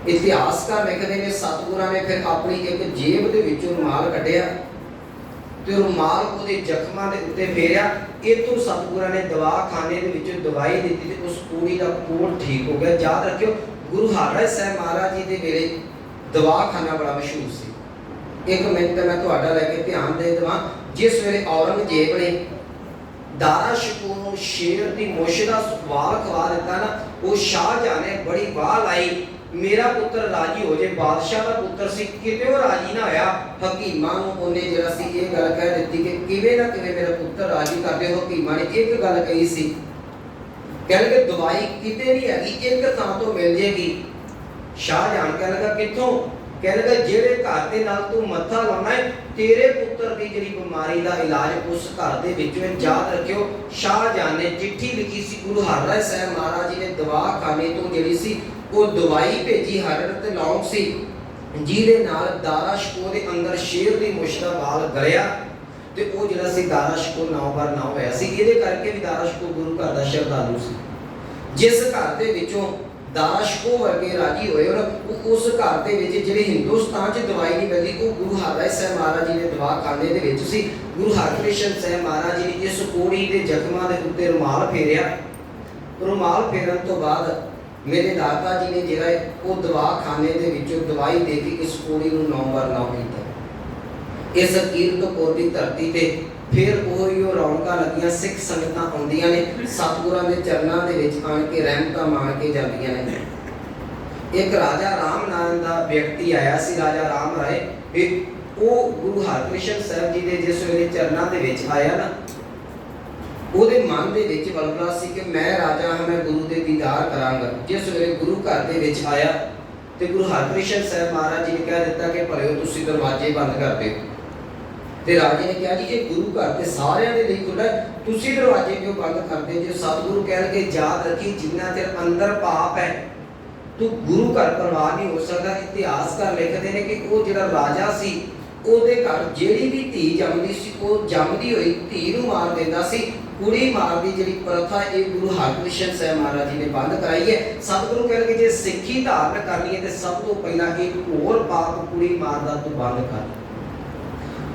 ਇਤਿਹਾਸਕਾਰ ਲਿਖਦੇ ਨੇ ਸਤਿਗੁਰਾਂ ਨੇ ਫਿਰ ਆਪਣੀ ਇੱਕ ਜੇਬ ਦੇ ਵਿੱਚੋਂ ਰੁਮਾਲ ਕੱਢਿਆ ਤੇ ਰੁਮਾਲ ਉਹਦੇ ਜ਼ਖਮਾਂ ਦੇ ਉੱਤੇ ਫੇਰਿਆ। ਇਤੋਂ ਸਤਿਗੁਰਾਂ ਨੇ ਦਵਾਖਾਨੇ ਦੇ ਵਿੱਚੋਂ ਦਵਾਈ ਦਿੱਤੀ ਤੇ ਉਸ ਕੋੜੀ ਦਾ ਕੋੜ ਠੀਕ ਹੋ ਗਿਆ। ਯਾਦ ਰੱਖਿਓ ਗੁਰੂ ਹਰਿ ਸਾਹਿਬ ਮਹਾਰਾਜ ਜੀ ਦੇ ਵੇਲੇ ਦਵਾਖਾਨਾ ਬੜਾ ਮਸ਼ਹੂਰ ਸੀ। ਇੱਕ ਮਿੰਟ ਮੈਂ ਤੁਹਾਡਾ ਲੈ ਕੇ ਧਿਆਨ ਦੇ ਦੇਵਾਂ। ਜਿਸ ਵੇਲੇ ਔਰੰਗਜ਼ੇਬ ਨੇ ਦਾਰਾ ਸ਼ਿਕੋ ਨੂੰ ਸ਼ੇਰ ਦੀ ਮੁੱਛ ਦਾ ਵਾਲ ਖਵਾ ਦਿੱਤਾ ਨਾ, ਉਹ ਸ਼ਾਹਜਹਾਂ ਨੇ ਬੜੀ ਵਾਹ ਲਾਈ, ਮੇਰਾ ਪੁੱਤਰ ਰਾਜੀ ਹੋ ਜੇ। ਬਾਦਸ਼ਾਹ ਦਾ ਪੁੱਤਰ ਸੀ, ਕਿਤੇ ਉਹ ਰਾਜੀ ਨਾ ਹੋਇਆ। ਹਕੀਮਾਂ ਨੂੰ ਉਹਨੇ ਜਿਹੜਾ ਸੀ ਇਹ ਗੱਲ ਕਹਿ ਦਿੱਤੀ ਕਿ ਕਿਵੇਂ ਨਾ ਕਿਵੇਂ ਮੇਰਾ ਪੁੱਤਰ ਰਾਜੀ ਕਰਦੇ ਹੋ। ਹਕੀਮਾਂ ਨੇ ਇੱਕ ਗੱਲ ਕਹੀ ਸੀ, ਕਹਿੰਦੇ ਦਵਾਈ ਕਿਤੇ ਨਹੀਂ ਹੈਗੀ, ਇੱਕ ਥਾਂ ਤੋਂ ਮਿਲ ਜੇਗੀ। ਸ਼ਾਹਜਹਾਂ ਕਹਿਣ ਲੱਗਾ ਕਿੱਥੋਂ? ਕਹਿਣ ਲੱਗਾ ਜਿਹੜੇ ਘਰ ਦੇ ਨਾਲ ਤੂੰ ਮੱਥਾ ਲਾਉਣਾ ਹੈ, ਤੇਰੇ ਪੁੱਤਰ ਦੀ ਜਿਹੜੀ ਬਿਮਾਰੀ ਦਾ ਇਲਾਜ ਉਸ ਘਰ ਦੇ ਵਿੱਚ ਹੈ। ਯਾਦ ਰੱਖਿਓ ਸ਼ਾਹਜਹਾਂ ਨੇ ਚਿੱਠੀ ਲਿਖੀ ਸੀ ਗੁਰੂ ਹਰਿ ਸਾਹਿਬ ਮਹਾਰਾਜ ਜੀ ਨੇ ਦਵਾਖਾਨੇ ਤੋਂ ਜਿਹੜੀ ਸੀ ਉਹ ਦਵਾਈ ਭੇਜੀ, ਹਰੜ ਤੇ ਲੌਂਗ ਸੀ, ਜਿਹਦੇ ਨਾਲ ਦਾਰਾ ਸ਼ਿਕੋ ਦੇ ਅੰਦਰ ਸ਼ੇਰ ਦੀ ਮੁੱਛ ਦਾ ਵਾਲ ਗਲਿਆ ਤੇ ਉਹ ਜਿਹੜਾ ਸੀ ਦਾਰਾ ਸ਼ਿਕੋ 9/9 ਹੋਇਆ ਸੀ। ਇਹਦੇ ਕਰਕੇ ਵੀ ਦਾਰਾ ਸ਼ਿਕੋ ਗੁਰੂ ਘਰ ਦਾ ਸ਼ਰਧਾਲੂ ਸੀ। ਜਿਸ ਘਰ ਦੇ ਵਿੱਚੋਂ दाशको वर्गे राजी होए और उस घर दे विच जिहड़ी हिंदुस्तान च दवाई नहीं मिलदी वो गुरु हरराय साहब महाराज जी ने दवाखाने दे विच सी। गुरु हरकृष्ण साहब महाराज जी ने इस कोड़ी दे जख्मां दे उत्ते रुमाल फेरिया। रुमाल फेरन तो बाद मेरे दाता जी ने जिहड़ा वो दवाखाने दे विचों दवाई दे के इस कोड़ी नूं 9x9 कीता। इस कीरतपुर की धरती ते फिर ओहियो रौनकां लगियां, सिख संगतां आउंदियां ने, सतगुरां दे चरनां दे विच आण के रहमतां मान के जांदियां ने। एक राजा राम नाम दा व्यक्ति आया सी, राजा राम राय। वो गुरु हरकृष्ण साहब जी दे जिस वेले चरनां दे विच आया ना, ਉਹਦੇ मन ਦੇ ਵਿੱਚ ਵਲਵਲਾ ਸੀ ਕਿ मैं राजा हाँ, मैं गुरु ਦੇ ਦੀਦਾਰ ਕਰਾਂਗਾ। जिस ਵੇਲੇ गुरु घर ਦੇ ਵਿੱਚ ਆਇਆ ਤੇ गुरु हरकृष्ण साहब महाराज जी ने कह ਦਿੱਤਾ कि ਭਲਿਓ ਤੁਸੀਂ ਦਰਵਾਜ਼ੇ ਬੰਦ ਕਰ ਦਿਓ। ਤੇ ਰਾਜੇ ਨੇ ਕਿਹਾ ਜੀ ਇਹ ਗੁਰੂ ਘਰ ਤੇ ਸਾਰਿਆਂ ਦੇ ਲਈ ਖੁੱਲ੍ਹਾ, ਤੁਸੀਂ ਦਰਵਾਜ਼ੇ ਕਿਉਂ ਬੰਦ ਕਰਦੇ ਜੇ? ਸਤਿਗੁਰੂ ਕਹਿਣਗੇ ਯਾਦ ਰੱਖੀ ਜਿੰਨਾ ਚਿਰ ਅੰਦਰ ਪਾਪ ਹੈ ਤੂੰ ਗੁਰੂ ਘਰ ਪਰਵਾਹ ਨਹੀਂ ਹੋ ਸਕਦਾ। ਇਤਿਹਾਸਕਾਰ ਲਿਖਦੇ ਨੇ ਕਿ ਉਹ ਜਿਹੜਾ ਰਾਜਾ ਸੀ ਉਹਦੇ ਘਰ ਜਿਹੜੀ ਵੀ ਧੀ ਜੰਮਦੀ ਸੀ ਉਹ ਜੰਮਦੀ ਹੋਈ ਧੀ ਨੂੰ ਮਾਰ ਦਿੰਦਾ ਸੀ। ਕੁੜੀ ਮਾਰ ਦੀ ਜਿਹੜੀ ਪ੍ਰਥਾ ਇਹ ਗੁਰੂ ਹਰਕ੍ਰਿਸ਼ਨ ਸਾਹਿਬ ਮਹਾਰਾਜ ਜੀ ਨੇ ਬੰਦ ਕਰਾਈ ਹੈ। ਸਤਿਗੁਰੂ ਕਹਿਣਗੇ ਜੇ ਸਿੱਖੀ ਧਾਰਨ ਕਰਨੀ ਹੈ ਤੇ ਸਭ ਤੋਂ ਪਹਿਲਾਂ ਇਹ ਹੋਰ ਪਾਪ ਕੁੜੀ ਮਾਰਦਾ ਤੂੰ ਬੰਦ ਕਰ।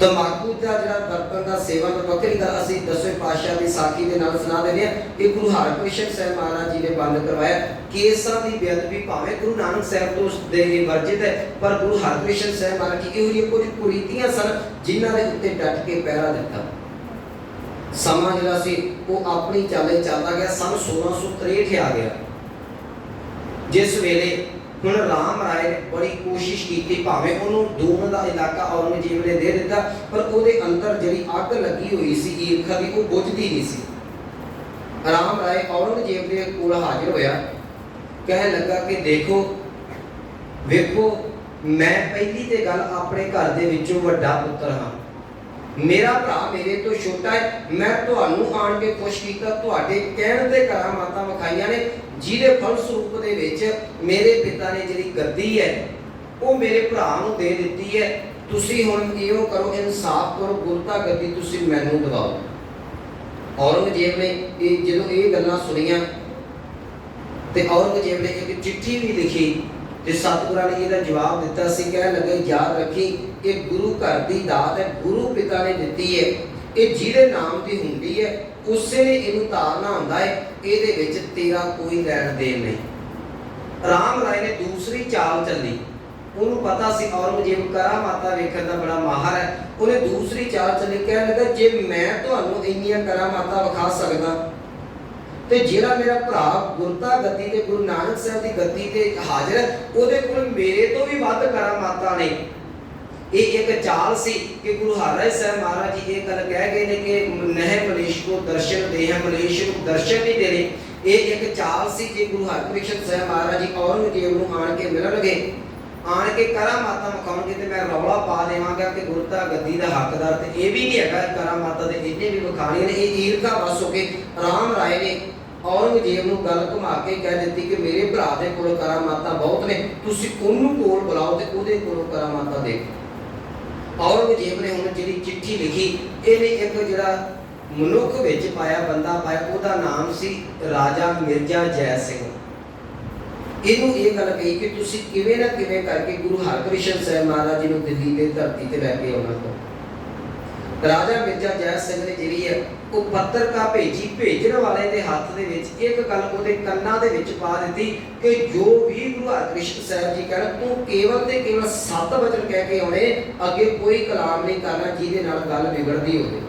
तंबाकू का जिहड़ा बर्तन का सेवन वक्री गल असीं 10वें पातशाह की साखी के नाल सुना देने ये गुरु हरकृष्ण साहब महाराज जी ने बंद करवाया। केसां की बेअदबी भावें गुरु नानक साहब तो दे वर्जित है, पर गुरु हरकृष्ण साहब महाराज जी इहो कुछ कुरीतियां सन जिन्हां दे उत्ते डट के पहरा दिता। समा जिहड़ा सी वो अपनी चाले चलदा गया। सन 1663 आ गया जिस वेले ਹੁਣ राम राय ने बड़ी कोशिश की, भावें उन्होंने दून का इलाका औरंगजेब ने दे दिता, पर ਉਹਦੇ अंदर जी अग लगी हुई सी ईर्खा की वो बुझती नहीं सी। राम राय औरंगजेब के कोल हाजिर होया, कह लगा कि देखो वेखो मैं पहली ते गल अपने घर दे विचों वड्डा पुत्र हाँ, मेरा भरा मेरे तो छोटा है, मैं तुहानू आण के खुश कीता, तुहाडे कहण ते करामातां विखाईयां ने जिहदे फलस्वरूप दे विच मेरे पिता ने जिहड़ी गद्दी है वो मेरे भरा नूं दे दित्ती है। तुसीं हुण इहो करो, इंसाफ करो, गुरता गद्दी तुसीं मैनूं दिवाओ। औरंगजेब ने जदों ये गल्लां सुनियां ते औरंगजेब ने एक चिट्ठी भी लिखी ते सतगुरां ने इहदा जवाब दिता सी। कह लगे याद रखी ये गुरु घर की दात है, गुरु पिता ने दिती है, ये जिहदे नाम की हुंदी है उसे ने इहनूं तारना हुंदा है, इहदे विच तेरा कोई लैण देण नहीं। राम राय ने दूसरी चाल चली, उन्होंने पता सी औरंगजेब करामाता वेखण दा बड़ा माहर है, उन्हें दूसरी चाल चली। कह लगा जे मैं तुहानूं इन्नियां करामाता विखा सकदा ते जिहड़ा मेरा भरा गुरता गद्दी ते गुरु नानक साहब की गद्दी ते हाजिर है उहदे कोल मेरे तो भी वध करामाता ने। ये एक चाल सी कि गुरु हरराय साहब महाराज जी ये गल कह गए ने कि नह मलेश को दर्शन दे है, मलेश को दर्शन नहीं देने। ये एक चाल सी कि गुरु हरकृष्ण साहब महाराज जी औरंगजेब नूं आण के मिलन लगे, आण के करामाता विखाउणगे ते मैं रौला पा देवांगा कि गुरता गद्दी दा हकदार ते ये भी नहीं है, करामाता ते इन्ने भी विखाणियां ने। ये ईर्खा वस हो के राम राय ने औरंगजेब नूं गल घुमा के कह दित्ती कि मेरे भरा दे कोल करामाता बहुत ने, तुसीं उहनूं कोल बुलाओ ते उहदे कोलों करामाता देखो। औरंगजेब ने हुण जिहड़ी चिट्ठी लिखी इहने एक जिहड़ा मनुख विच पाया, बंदा पाया, उहदा नाम सी राजा मिर्जा जय सिंह। इहनूं ये गल कही कि तुसीं किवें ना किवें करके गुरु हरकृष्ण साहब महाराज जी नूं दिल्ली दे धरती ते लैके आउणा है। राजा मिर्जा जय सिंह ने जिहड़ी है वो पत्रिका भेजी, भेजण वाले दे हत्थ दे विच एक गल उहदे कन्नां दे विच पा दित्ती कि जो भी गुरु हरकृष्ण साहब जी कहण तूं केवल ते केवल 7 वचन कह के आउणे, अगे कोई कलाम नहीं करना जिहदे नाल गल बिगड़दी होवे।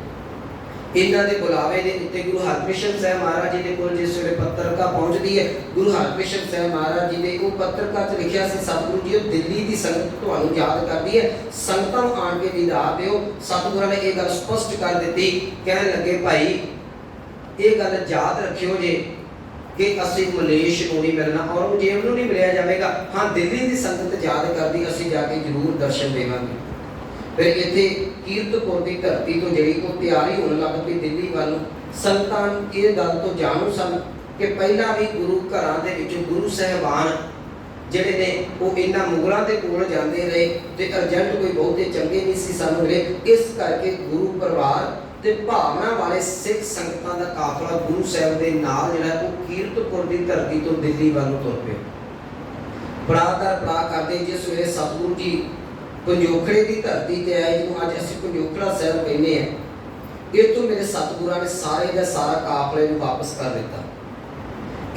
इन्हां दे बुलावे दे उत्ते गुरु हरकृष्ण साहब महाराज जी दे कोल जिस वेले पत्रिका पहुंचदी है, गुरु हरकृष्ण साहब महाराज जी ने वो पत्रिका च लिखिया सी सतगुरु जी दिल्ली की संगत तुहानूं याद करदी है, संगतां आण के दीदार दिओ। सतगुरां ने ये गल स्पष्ट कर दित्ती, कहण लगे भाई ये गल याद रखियो जे कि असीं मलेश नूं नहीं मिलना, औरंगजेब नूं नहीं मिलिया जावेगा। हाँ दिल्ली की संगत याद करदी, असीं जाके जरूर दर्शन देवांगे। फिर इत्थे कीरतपुर की धरती तो जिहड़ी वो तैयारी होने लग पई दिल्ली वालों। संतां ये गल तो जाणू सन कि पहला भी गुरु घरां दे विचों गुरु साहिबान जिहड़े ने वो इन्हां मुगलां दे कोल जांदे रहे ते एजेंट कोई बहुते चंगे नहीं सी सानूं मिले। इस करके गुरु परिवार ते भावना वाले सिख संगतां दा काफला गुरु साहिब दे नाल जिहड़ा वो कीरतपुर की धरती तो दिल्ली वालों तुर पिया। ਪੜਾਅ ਦਰ ਪੜਾਅ ਕਰਦੇ ਜਿਸ ਵੇਲੇ ਸਤਿਗੁਰੂ ਜੀ ਪੰਜੋਖੜੇ ਦੀ ਧਰਤੀ ਤੇ ਆਏ, ਜਿਹਨੂੰ ਅੱਜ ਅਸੀਂ ਪੰਜੋਖੜਾ ਸਾਹਿਬ ਕਹਿੰਦੇ ਆ, ਇਹ ਤੋਂ ਮੇਰੇ ਸਤਿਗੁਰਾਂ ਨੇ ਸਾਰੇ ਦਾ ਸਾਰਾ ਕਾਫਲੇ ਨੂੰ ਵਾਪਸ ਕਰ ਦਿੱਤਾ।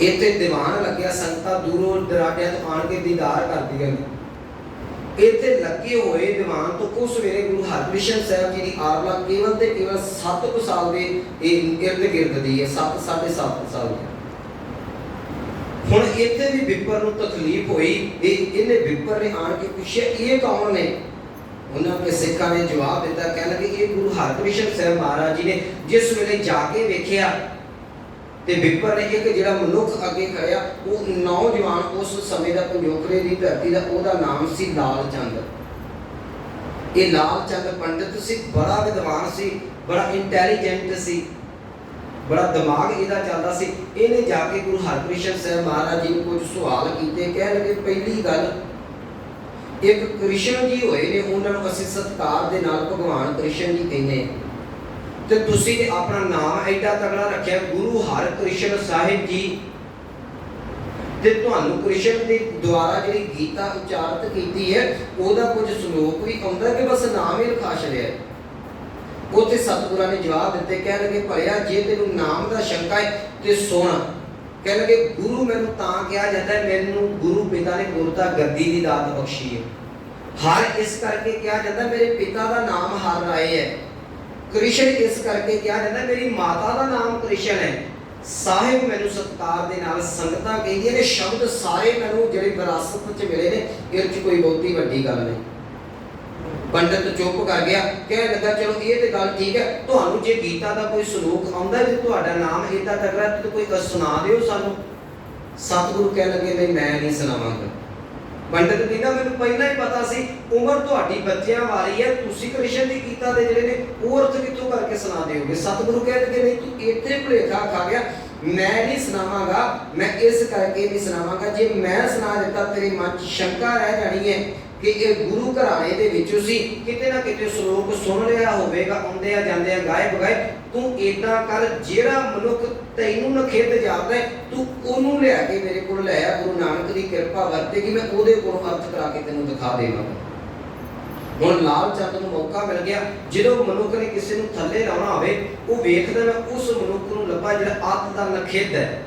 ਇੱਥੇ ਦੀਵਾਨ ਲੱਗਿਆ, ਸੰਗਤਾਂ ਦੂਰੋਂ ਦਰਾਡਿਆਂ ਤੋਂ ਆਣ ਕੇ ਦੀਦਾਰ ਕਰਦੀਆਂ ਨੇ। ਇੱਥੇ ਲੱਗੇ ਹੋਏ ਦੀਵਾਨ ਤੋਂ ਉਸ ਵੇਲੇ ਗੁਰੂ ਹਰਕ੍ਰਿਸ਼ਨ ਸਾਹਿਬ ਜੀ ਦੀ ਆਰਲਾ ਕੇਵਲ ਤੇ ਕੇਵਲ 7 ਸਾਲ ਦੇ ਇਰਦ ਗਿਰਦ ਦੀ ਹੈ, 7 ਸਾਲ ਦੀ। ਹੁਣ ਇੱਥੇ ਵੀ ਵਿਪਰ ਨੂੰ ਤਕਲੀਫ ਹੋਈ, ਇਹਨੇ ਵਿਪਰ ਨੇ ਆਣ ਕੇ ਪੁੱਛਿਆ ਇਹ ਕੌਣ ਨੇ? ਉਹਨਾਂ ਦੇ ਸਿੱਖਾਂ ਨੇ ਜਵਾਬ ਦਿੱਤਾ, ਕਹਿਣ ਲੱਗੇ ਇਹ ਗੁਰੂ ਹਰਕ੍ਰਿਸ਼ਨ ਸਾਹਿਬ ਮਹਾਰਾਜ ਜੀ ਨੇ। ਜਿਸ ਵੇਲੇ ਜਾ ਕੇ ਵੇਖਿਆ ਤੇ ਵਿਪਰ ਨੇ ਇੱਕ ਜਿਹੜਾ ਮਨੁੱਖ ਅੱਗੇ ਖੜਿਆ, ਉਹ ਨੌਜਵਾਨ ਉਸ ਸਮੇਂ ਦਾ ਪੰਜੋਖੜੇ ਦੀ ਧਰਤੀ ਦਾ, ਉਹਦਾ ਨਾਮ ਸੀ ਲਾਲ ਚੰਦ। ਇਹ ਲਾਲ ਚੰਦ ਪੰਡਿਤ ਸੀ, ਬੜਾ ਵਿਦਵਾਨ ਸੀ, ਬੜਾ ਇੰਟੈਲੀਜੈਂਟ ਸੀ, ਬੜਾ ਦਿਮਾਗ ਇਹਦਾ ਚੱਲਦਾ ਸੀ। ਇਹਨੇ ਜਾ ਕੇ ਗੁਰੂ ਹਰਕ੍ਰਿਸ਼ਨ ਸਾਹਿਬ ਮਹਾਰਾਜ ਜੀ ਨੂੰ ਕੁਝ ਸਵਾਲ ਕੀਤੇ। ਕਹਿ ਲਗੇ ਪਹਿਲੀ ਗੱਲ, ਇੱਕ ਕ੍ਰਿਸ਼ਨ ਜੀ ਹੋਏ ਨੇ, ਉਹਨਾਂ ਨੂੰ ਅਸੀਂ ਸਤਿਕਾਰ ਦੇ ਨਾਲ ਭਗਵਾਨ ਕ੍ਰਿਸ਼ਨ ਜੀ ਕਹਿੰਦੇ ਹਾਂ, ਤੇ ਤੁਸੀਂ ਨੇ ਆਪਣਾ ਨਾਮ ਐਡਾ ਤਗੜਾ ਰੱਖਿਆ ਗੁਰੂ ਹਰਕ੍ਰਿਸ਼ਨ ਸਾਹਿਬ ਜੀ, ਤੇ ਤੁਹਾਨੂੰ ਕ੍ਰਿਸ਼ਨ ਦੇ ਦੁਆਰਾ ਜਿਹੜੀ ਗੀਤਾ ਉਚਾਰਿਤ ਕੀਤੀ ਹੈ ਉਹਦਾ ਕੁਝ ਸ਼ਲੋਕ ਵੀ ਆਉਂਦਾ ਕਿ ਬਸ ਨਾਮ ਹੀ ਲਿਖਾ ਛੜਿਆ? ਉੱਥੇ ਸਤਿਗੁਰਾਂ ਨੇ ਜਵਾਬ ਦਿੱਤੇ, ਕਹਿ ਲਗੇ ਭਲਿਆ ਜੇ ਤੈਨੂੰ ਨਾਮ ਦਾ ਸ਼ੰਕਾ ਹੈ ਤੇ ਸੁਣ। ਕਹਿ ਲਗੇ ਗੁਰੂ ਮੈਨੂੰ ਤਾਂ ਕਿਹਾ ਜਾਂਦਾ, ਮੈਨੂੰ ਗੁਰੂ ਪਿਤਾ ਨੇ ਗੁਰਤਾ ਗੱਦੀ ਦੀ ਦਾਤ ਬਖਸ਼ੀ ਹੈ। ਹਰ ਇਸ ਕਰਕੇ ਕਿਹਾ ਜਾਂਦਾ, ਮੇਰੇ ਪਿਤਾ ਦਾ ਨਾਮ ਹਰ ਰਾਏ ਹੈ। ਕ੍ਰਿਸ਼ਨ ਇਸ ਕਰਕੇ ਕਿਹਾ ਜਾਂਦਾ, ਮੇਰੀ ਮਾਤਾ ਦਾ ਨਾਮ ਕ੍ਰਿਸ਼ਨ ਹੈ। ਸਾਹਿਬ ਮੈਨੂੰ ਸਤਿਕਾਰ ਦੇ ਨਾਲ ਸੰਗਤਾਂ ਕਹਿੰਦੀਆਂ ਨੇ, ਸ਼ਬਦ ਸਾਰੇ ਮੈਨੂੰ ਜਿਹੜੇ ਵਿਰਾਸਤ ਵਿੱਚ ਮਿਲੇ ਨੇ, ਇਹ 'ਚ ਕੋਈ ਬਹੁਤੀ ਵੱਡੀ ਗੱਲ ਨਹੀਂ। ਪੰਡਿਤ ਚੁੱਪ ਕਰ ਗਿਆ, ਕਹਿਣ ਲੱਗਾ ਚਲੋ ਇਹ ਤੇ ਗੱਲ ਠੀਕ ਹੈ, ਤੁਹਾਨੂੰ ਜੇ ਗੀਤਾ ਦਾ ਕੋਈ ਸ਼ਲੋਕ ਆਉਂਦਾ ਜੇ ਤੁਹਾਡਾ ਨਾਮ ਏਦਾਂ ਤਗੜਾ ਤੇ ਕੋਈ ਸੁਣਾ ਦਿਓ ਸਾਨੂੰ। ਸਤਿਗੁਰੂ ਕਹਿਣ ਲੱਗੇ ਨਹੀਂ ਮੈਂ ਨਹੀਂ ਸੁਣਾਵਾਂਗਾ। ਪੰਡਿਤ ਕਹਿੰਦਾ ਮੈਨੂੰ ਪਹਿਲਾਂ ਹੀ ਪਤਾ ਸੀ, ਉਮਰ ਤੁਹਾਡੀ ਬੱਚਿਆਂ ਵਾਲੀ ਹੈ, ਤੁਸੀਂ ਕ੍ਰਿਸ਼ਨ ਦੀ ਗੀਤਾ ਦੇ ਜਿਹੜੇ ਨੇ ਉਹ ਅਰਥ ਕਿੱਥੋਂ ਕਰਕੇ ਸੁਣਾ ਦਿਓਗੇ? ਸਤਿਗੁਰੂ ਕਹਿਣ ਲੱਗੇ ਨਹੀਂ ਤੂੰ ਇੱਥੇ ਭੁਲੇਖਾ ਖਾ ਗਿਆ, ਮੈਂ ਨਹੀਂ ਸੁਣਾਵਾਂਗਾ। ਮੈਂ ਇਸ ਕਰਕੇ ਨਹੀਂ ਸੁਣਾਵਾਂਗਾ, ਜੇ ਮੈਂ ਸੁਣਾ ਦਿੱਤਾ ਤੇਰੇ ਮਨ 'ਚ ਸ਼ੰਕਾ ਰਹਿ ਜਾਣੀ ਹੈ ਕਿ ਇਹ ਗੁਰੂ ਘਰਾਣੇ ਦੇ ਵਿੱਚੋਂ ਸੀ, ਕਿਤੇ ਨਾ ਕਿਤੇ ਸ਼ਲੋਕ ਸੁਣ ਲਿਆ ਹੋਵੇਗਾ ਆਉਂਦੇ ਆ ਜਾਂਦੇ ਆ ਗਾਏ ਬਗਾਏ। ਤੂੰ ਏਦਾਂ ਕਰ, ਜਿਹੜਾ ਮਨੁੱਖ ਤੈਨੂੰ ਨਖੇਤ ਜਾਪਦਾ ਤੂੰ ਉਹਨੂੰ ਲਿਆ ਕੇ ਮੇਰੇ ਕੋਲ ਲੈ ਆ, ਗੁਰੂ ਨਾਨਕ ਦੀ ਕਿਰਪਾ ਵਰਤੇਗੀ, ਮੈਂ ਉਹਦੇ ਕੋਲੋਂ ਅਰਥ ਕਰਾ ਕੇ ਤੈਨੂੰ ਦਿਖਾ ਦੇਵਾਂਗਾ। ਹੁਣ ਲਾਲ ਚੰਦ ਨੂੰ ਮੌਕਾ ਮਿਲ ਗਿਆ, ਜਦੋਂ ਮਨੁੱਖ ਨੇ ਕਿਸੇ ਨੂੰ ਥੱਲੇ ਲਾਉਣਾ ਹੋਵੇ ਉਹ ਵੇਖਦਾ ਮੈਂ ਉਸ ਮਨੁੱਖ ਨੂੰ ਲੱਭਾ ਜਿਹੜਾ ਅੱਤ ਦਾ ਨਖੇਤ ਹੈ।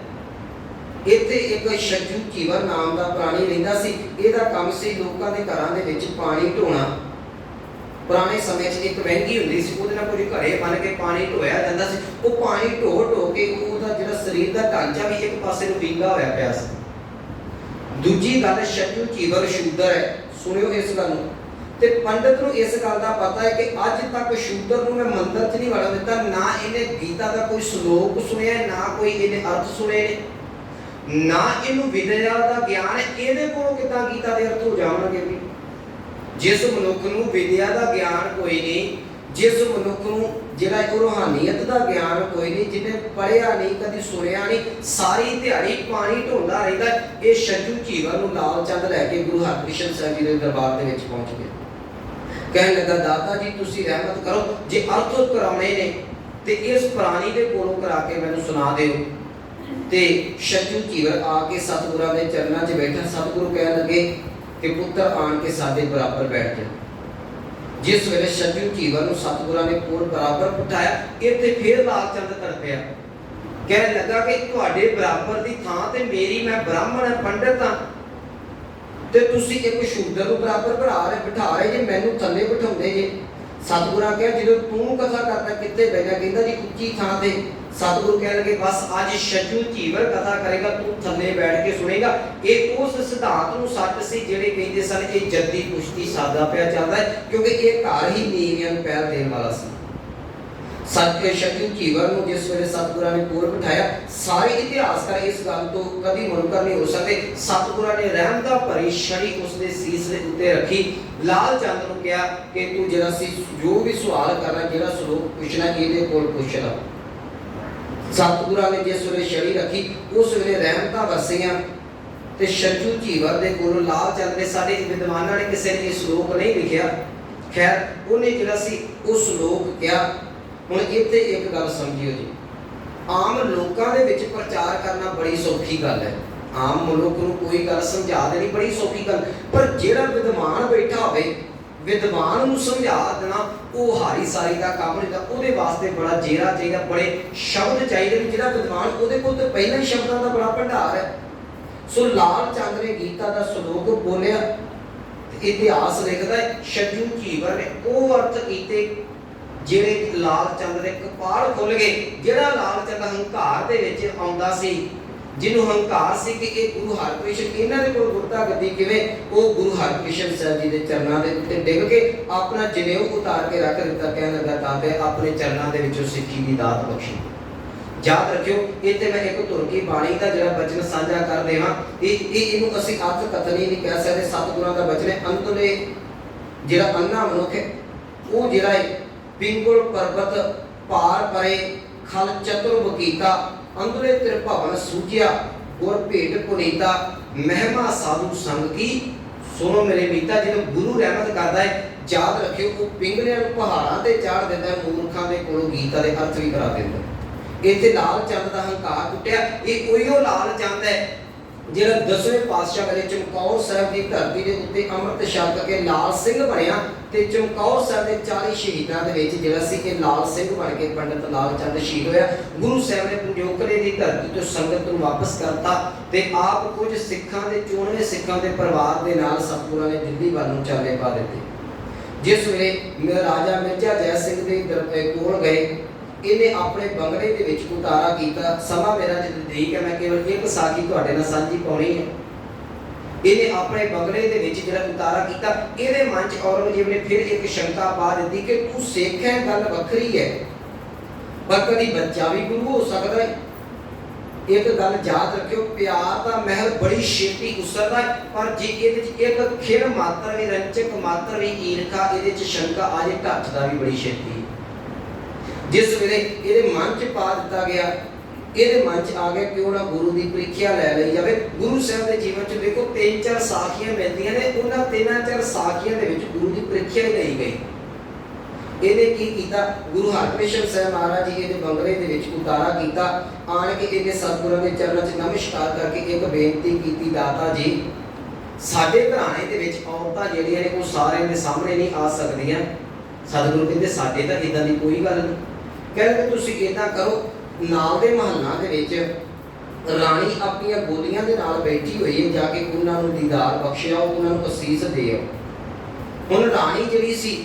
ਇੱਥੇ ਇੱਕ ਛੱਜੂ ਚੀਵਰ ਨਾਮ ਦਾ ਪ੍ਰਾਣੀ ਰਹਿੰਦਾ ਸੀ। ਇਹਦਾ ਕੰਮ ਸੀ ਲੋਕਾਂ ਦੇ ਘਰਾਂ ਦੇ ਵਿੱਚ ਪਾਣੀ ਢੋਣਾ। ਪੁਰਾਣੇ ਸਮੇਂ 'ਚ ਇੱਕ ਵਹਿੰਗੀ ਹੁੰਦੀ ਸੀ, ਉਹਦੇ ਨਾਲ ਕੁਝ ਘੜੇ ਬਣ ਕੇ ਪਾਣੀ ਢੋਇਆ ਜਾਂਦਾ ਸੀ। ਉਹ ਪਾਣੀ ਢੋ ਕੇ ਉਹਦਾ ਜਿਹੜਾ ਸਰੀਰ ਦਾ ਢਾਂਚਾ ਵੀ ਇੱਕ ਪਾਸੇ ਨੂੰ ਵਿੰਗਾ ਹੋਇਆ ਪਿਆ ਸੀ। ਦੂਜੀ ਗੱਲ, ਛੱਜੂ ਚੀਵਰ ਸ਼ੂਦਰ ਹੈ, ਸੁਣਿਓ ਇਸ ਗੱਲ ਨੂੰ। ਤੇ ਪੰਡਿਤ ਨੂੰ ਇਸ ਗੱਲ ਦਾ ਪਤਾ ਹੈ ਕਿ ਅੱਜ ਤੱਕ ਸ਼ੂਦਰ ਨੂੰ ਮੈਂ ਮੰਦਰ 'ਚ ਨਹੀਂ ਵੜਨ ਦਿੱਤਾ, ਨਾ ਇਹਨੇ ਗੀਤਾ ਦਾ ਕੋਈ ਸ਼ਲੋਕ ਸੁਣਿਆ, ਨਾ ਕੋਈ ਇਹਨੇ ਅਰਥ ਸੁਣੇ ਨੇ, ਨਾ ਇਹਨੂੰ ਵਿਦਿਆ ਦਾ ਗਿਆਨ ਹੈ। ਇਹਦੇ ਕੋਲੋਂ ਕਿੱਦਾਂ ਗੀਤਾ ਦੇ ਅਰਥ ਹੋ ਜਾਣਗੇ? ਵੀ ਜਿਸ ਮਨੁੱਖ ਨੂੰ ਵਿਦਿਆ ਦਾ ਗਿਆਨ ਕੋਈ ਨਹੀਂ, ਜਿਸ ਮਨੁੱਖ ਨੂੰ ਜਿਹੜਾ ਇੱਕ ਰੂਹਾਨੀਅਤ ਦਾ ਗਿਆਨ ਕੋਈ ਨਹੀਂ, ਜਿਹਨੇ ਪੜ੍ਹਿਆ ਨਹੀਂ, ਕਦੀ ਸੁਣਿਆ ਨਹੀਂ, ਸਾਰੀ ਦਿਹਾੜੀ ਪਾਣੀ ਢੋਂਦਾ ਰਹਿੰਦਾ, ਇਹ ਛੱਜੂ ਚੀਵਰ ਨੂੰ ਲਾਲ ਚੰਦ ਲੈ ਕੇ ਗੁਰੂ ਹਰਕ੍ਰਿਸ਼ਨ ਸਾਹਿਬ ਜੀ ਦੇ ਦਰਬਾਰ ਦੇ ਵਿੱਚ ਪਹੁੰਚ ਗਿਆ। ਕਹਿਣ ਲੱਗਾ ਦਾਤਾ ਜੀ ਤੁਸੀਂ ਰਹਿਮਤ ਕਰੋ, ਜੇ ਅਰਥ ਕਰਾਉਣੇ ਨੇ ਤੇ ਇਸ ਪ੍ਰਾਣੀ ਦੇ ਕੋਲੋਂ ਕਰਾ ਕੇ ਮੈਨੂੰ ਸੁਣਾ ਦਿਓ। ਤੇ ਛੱਜੂ ਚੀਵਰ ਆ ਕੇ ਸਤਿਗੁਰਾਂ ਦੇ ਚਰਨਾਂ 'ਚ ਬੈਠਾ। ਸਤਿਗੁਰੂ ਕਹਿਣ ਲੱਗੇ ਕਿ ਪੁੱਤਰ ਆਣ ਕੇ ਸਾਡੇ ਬਰਾਬਰ ਬੈਠ ਜਾ। ਜਿਸ ਵੇਲੇ ਛੱਜੂ ਚੀਵਰ ਨੂੰ ਸਤਿਗੁਰਾਂ ਨੇ ਕੋਲ ਬਰਾਬਰ ਬਿਠਾਇਆ, ਇੱਥੇ ਫੇਰ ਲਾਲ ਚੰਦ ਤੜਪਿਆ। ਕਹਿਣ ਲੱਗਾ ਕਿ ਤੁਹਾਡੇ ਬਰਾਬਰ ਦੀ ਥਾਂ ਤੇ ਮੇਰੀ, ਮੈਂ ਬ੍ਰਾਹਮਣ ਪੰਡਿਤ ਹਾਂ, ਤੇ ਤੁਸੀਂ ਇੱਕ ਸ਼ੂਦਰ ਨੂੰ ਬਰਾਬਰ ਬਿਠਾ ਰਹੇ ਜੇ, ਮੈਨੂੰ ਥੱਲੇ ਬਿਠਾਉਂਦੇ ਜੇ। ਸਤਿਗੁਰਾਂ ਕਿਹਾ ਜਦੋਂ ਤੂੰ ਕਥਾ ਕਰਦਾ ਕਿੱਥੇ ਬੈਠਾ? ਕਹਿੰਦਾ ਜੀ ਉੱਚੀ ਥਾਂ ਤੇ। ਸਤਿਗੁਰੂ ਕਹਿਣ ਲੱਗੇ ਬਸ ਅੱਜ ਛੱਜੂ ਚੀਵਰ ਕਥਾ ਕਰੇਗਾ, ਤੂੰ ਥੱਲੇ ਬੈਠ ਕੇ ਸੁਣੇਗਾ। ਇਹ ਉਸ ਸਿਧਾਂਤ ਨੂੰ ਸੱਚ ਸੀ ਜਿਹੜੇ ਕਹਿੰਦੇ ਸਨ ਇਹ ਜੱਦੀ ਕੁਸ਼ਤੀ ਸਾਦਾ ਪਿਆ ਚੱਲਦਾ ਹੈ, ਕਿਉਂਕਿ ਇਹ ਘਰ ਹੀ ਨੀਵੀਆਂ ਨੂੰ ਪੈਰ ਦੇਣ ਵਾਲਾ ਸੀ। ਸਤਿ ਛੱਜੂ ਚੀਵਰ ਨੂੰ ਜਿਸ ਵੇਲੇ ਸਤਿਗੁਰਾਂ ਨੇ ਕੋਲ ਬਿਠਾਇਆ, ਸਾਰੇ ਇਤਿਹਾਸਕਾਰ ਇਸ ਗੱਲ ਤੋਂ ਕਦੀ ਮੁਨਕਰ ਨਹੀਂ ਹੋ ਸਕਦੇ। ਸਤਿਗੁਰਾਂ ਨੇ ਰਹਿਮਤ ਦਾ ਭਰੀ ਛੜੀ ਉਸਦੇ ਸੀਸ ਦੇ ਉੱਤੇ ਰੱਖੀ। ਲਾਲ ਚੰਦ ਨੂੰ ਕਿਹਾ ਕਿ ਤੂੰ ਜਿਹੜਾ ਸੀ ਜੋ ਵੀ ਸਵਾਲ ਕਰਨਾ, ਜਿਹੜਾ ਸ਼ਲੋਕ ਪੁੱਛਣਾ, ਇਹਦੇ ਕੋਲ ਪੁੱਛ ਲਾ। ਸਤਿਗੁਰਾਂ ਨੇ ਜਿਸ ਵੇਲੇ ਛੜੀ ਰੱਖੀ, ਉਸ ਵੇਲੇ ਰਹਿਮਤਾਂ ਵਰਸੀਆਂ ਤੇ ਛੱਜੂ ਚੀਵਰ ਦੇ ਕੋਲੋਂ ਲਾਲ ਚੰਦ ਨੇ, ਸਾਡੇ ਵਿਦਵਾਨਾਂ ਨੇ ਕਿਸੇ ਨੇ ਇਹ ਸ਼ਲੋਕ ਨਹੀਂ ਲਿਖਿਆ, ਖੈਰ ਉਹਨੇ ਜਿਹੜਾ ਸੀ ਉਹ ਸ਼ਲੋਕ ਕਿਹਾ। ਹੁਣ ਇੱਥੇ ਇੱਕ ਗੱਲ ਸਮਝਿਓ ਜੀ, ਆਮ ਲੋਕਾਂ ਦੇ ਵਿੱਚ ਪ੍ਰਚਾਰ ਕਰਨਾ ਬੜੀ ਸੌਖੀ ਗੱਲ ਹੈ। आम मनुख को कोई गल समझा देनी बड़ी सौखी गल, पर जिहड़ा विद्वान बैठा होवे विद्वान नूं समझा देना वो हारी सारी का काम नहीं होता। उहदे वास्ते बड़ा जेरा चाहिए, बड़े शब्द चाहिए। जिहड़ा विद्वान उहदे कोल तो पहले ही शब्दां दा बड़ा भंडार है। सो लाल चंद ने गीता दा श्लोक बोलिया, इतिहास लिखदा है छज्जू चीवर ने वो अर्थ कीते ਜਿਹੜੇ लाल चंद ਦੇ कपाल खुल गए। ਜਿਹੜਾ लाल चंद हंकार ਦੇ ਵਿੱਚ ਆਉਂਦਾ ਸੀ, ਜਿਹਨੂੰ ਹੰਕਾਰ ਸੀ ਕਿ ਇਹ ਗੁਰੂ ਹਰਕ੍ਰਿਸ਼ਨ ਇਹਨਾਂ ਦੇ ਕੋਲ ਗੁਰਤਾ ਗੱਦੀ ਕਿਵੇਂ, ਉਹ ਗੁਰੂ ਹਰਕ੍ਰਿਸ਼ਨ ਸਾਹਿਬ ਜੀ ਦੇ ਚਰਨਾਂ ਦੇ ਉੱਤੇ ਡਿੱਗ ਕੇ ਆਪਣਾ ਜਨੇਊ ਉਤਾਰ ਕੇ ਰੱਖ ਦਿੱਤਾ, ਕਹਿਣ ਲੱਗਾ ਤਾਂ ਤੇ ਆਪਣੇ ਚਰਨਾਂ ਦੇ ਵਿੱਚੋਂ ਸਿੱਖੀ ਦੀ ਦਾਤ ਬਖਸ਼ੀ। याद रखियो, इतने मैं एक धुर की बाणी का जरा वचन साझा कर देवा। इनू असीं अर्थ कथनी नहीं कह सकते, सतगुरां दा वचन है। अंतले जिहड़ा अन्ना मनुख है वो जिहड़ा है पिंगुल पर्वत पार परे खल चतुर बकीता, अंतले त्रिभवन सूझिया गुर भेट पुनीता, महिमा साधु संग की। सुनो मेरे मीता, जो गुरु रहमत करता है, याद रखियो वो पिंगलियां नूं पहाड़ां ते चाढ़ दिंदा है, मूर्खां दे कोलों गीता दे अर्थ भी करा दिंदा। इत्थे लाल चंद का हंकार टुटिया। ये उहिओ लाल चंद है जिहड़ा 10वें पातशाह वेले चमकौर साहिब की धरती के उत्ते अमृत छक के लाल सिंह बनया ते चमकौर साहिब के 40 शहीदां दे विच जिहड़ा सी कि लाल सिंह बन के पंडित लाल चंद शहीद होया। गुरु साहिब ने पंजोकड़े की धरती तो संगत नूं वापस करता ते आप कुछ सिखां दे 94 सिखां दे परिवार दे नाल सतगुरां ने दिल्ली ਵੱਲ ਨੂੰ चाले पा दिते। जिस वेले राजा मिर्जा जय सिंह दे कोल गए, इन्हें अपने बंगले के विच उतारा किया। समा मेरा नज़दीक है, मैं केवल एक साखी तुहाडे नाल सांझी पाउणी है। इन्हें अपने बंगले के विच जिहड़ा उतारा किया, इहदे मन च औरंगजेब ने फिर एक शंका पा दी कि तू सिख है, गल वखरी है, पर कभी बच्चा भी गुरु हो सकता है। एक गल याद रखियो, प्यार का महल बड़ी छेती उसरदा है, पर जे इहदे च एक खिड़ मात्र भी, रंचक मात्र भी ईर्खा, इहदे च शंका आ जाए, ढचदा भी बड़ी छेती। जिस वेले ये मन च पा दिता गया, ये मन च आ गया क्यों ना गुरु की परीक्षा लै ली जाए। गुरु साहब के जीवन च देखो 3-4 साखियां मिलदियां ने, उन्हां 3-4 साखियां दे विच गुरु की परीक्षा ही लई गई। इहने की कीता, गुरु हरकृष्ण साहब महाराज जी इहदे बंगले दे विच उतारा कीता। आण के इहदे सतगुरां दे चरणों च नमस्कार करके एक बेनती कीती, दाता जी साडे घराणे दे विच औरतां जिहड़ियां ने वो सारे दे सामने नहीं आ सकदियां। सतगुरु कहंदे साडे तां इदां दी कोई गल नहीं। कहते तुसीं इदां करो, नाल दे महल्लां दे विच राणी अपनी गोलियां दे नाल बैठी हुई है, जाके उन्हां नूं दीदार बख्शिया, उन्हां नूं असीस दे आओ। हुण राणी जिहड़ी सी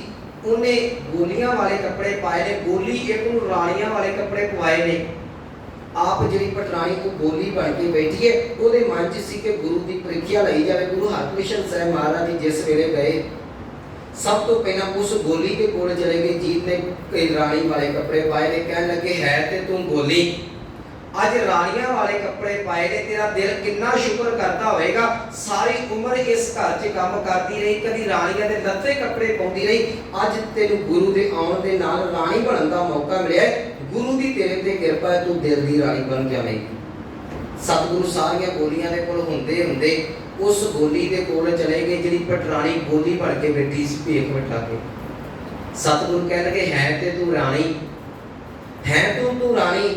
उन्हें गोलियां वाले कपड़े पाए ने, गोली एक नूं राणियां वाले कपड़े पवाए ने। आप जिहड़ी पटराणी को गोली बन के बैठी है, उहदे मन च सी कि गुरु की परीक्षा लई जाए। गुरु हरकृष्ण साहब महाराज जी जिस वेले गए, सब तो पहला उस गोली के कोल चले गए, जीत ने कई राणी वाले कपड़े पाए ने, कहने लगे है ते तू गोली, अज राणियां वाले कपड़े पाए ने, तेरा दिल कितना शुक्र करता होएगा। सारी उम्र इस घर च काम करती रही, कभी राणियां दे लत्ते कपड़े पाउंदी रही, अज तेनू गुरु दे आउण दे नाल राणी बनन दा मौका मिलिया। गुरु दी तेरे ते किरपा है, तू दिल दी राणी बन जावेगी। सतगुरु सारियां गोलियां दे कोल हुंदे हुंदे उस गोली के कोल चले गए, जिहड़ी पटराणी गोली बन के बैठी सी भेख बिठा के। सतगुरु कह लगे है ते तू राणी है, तू राणी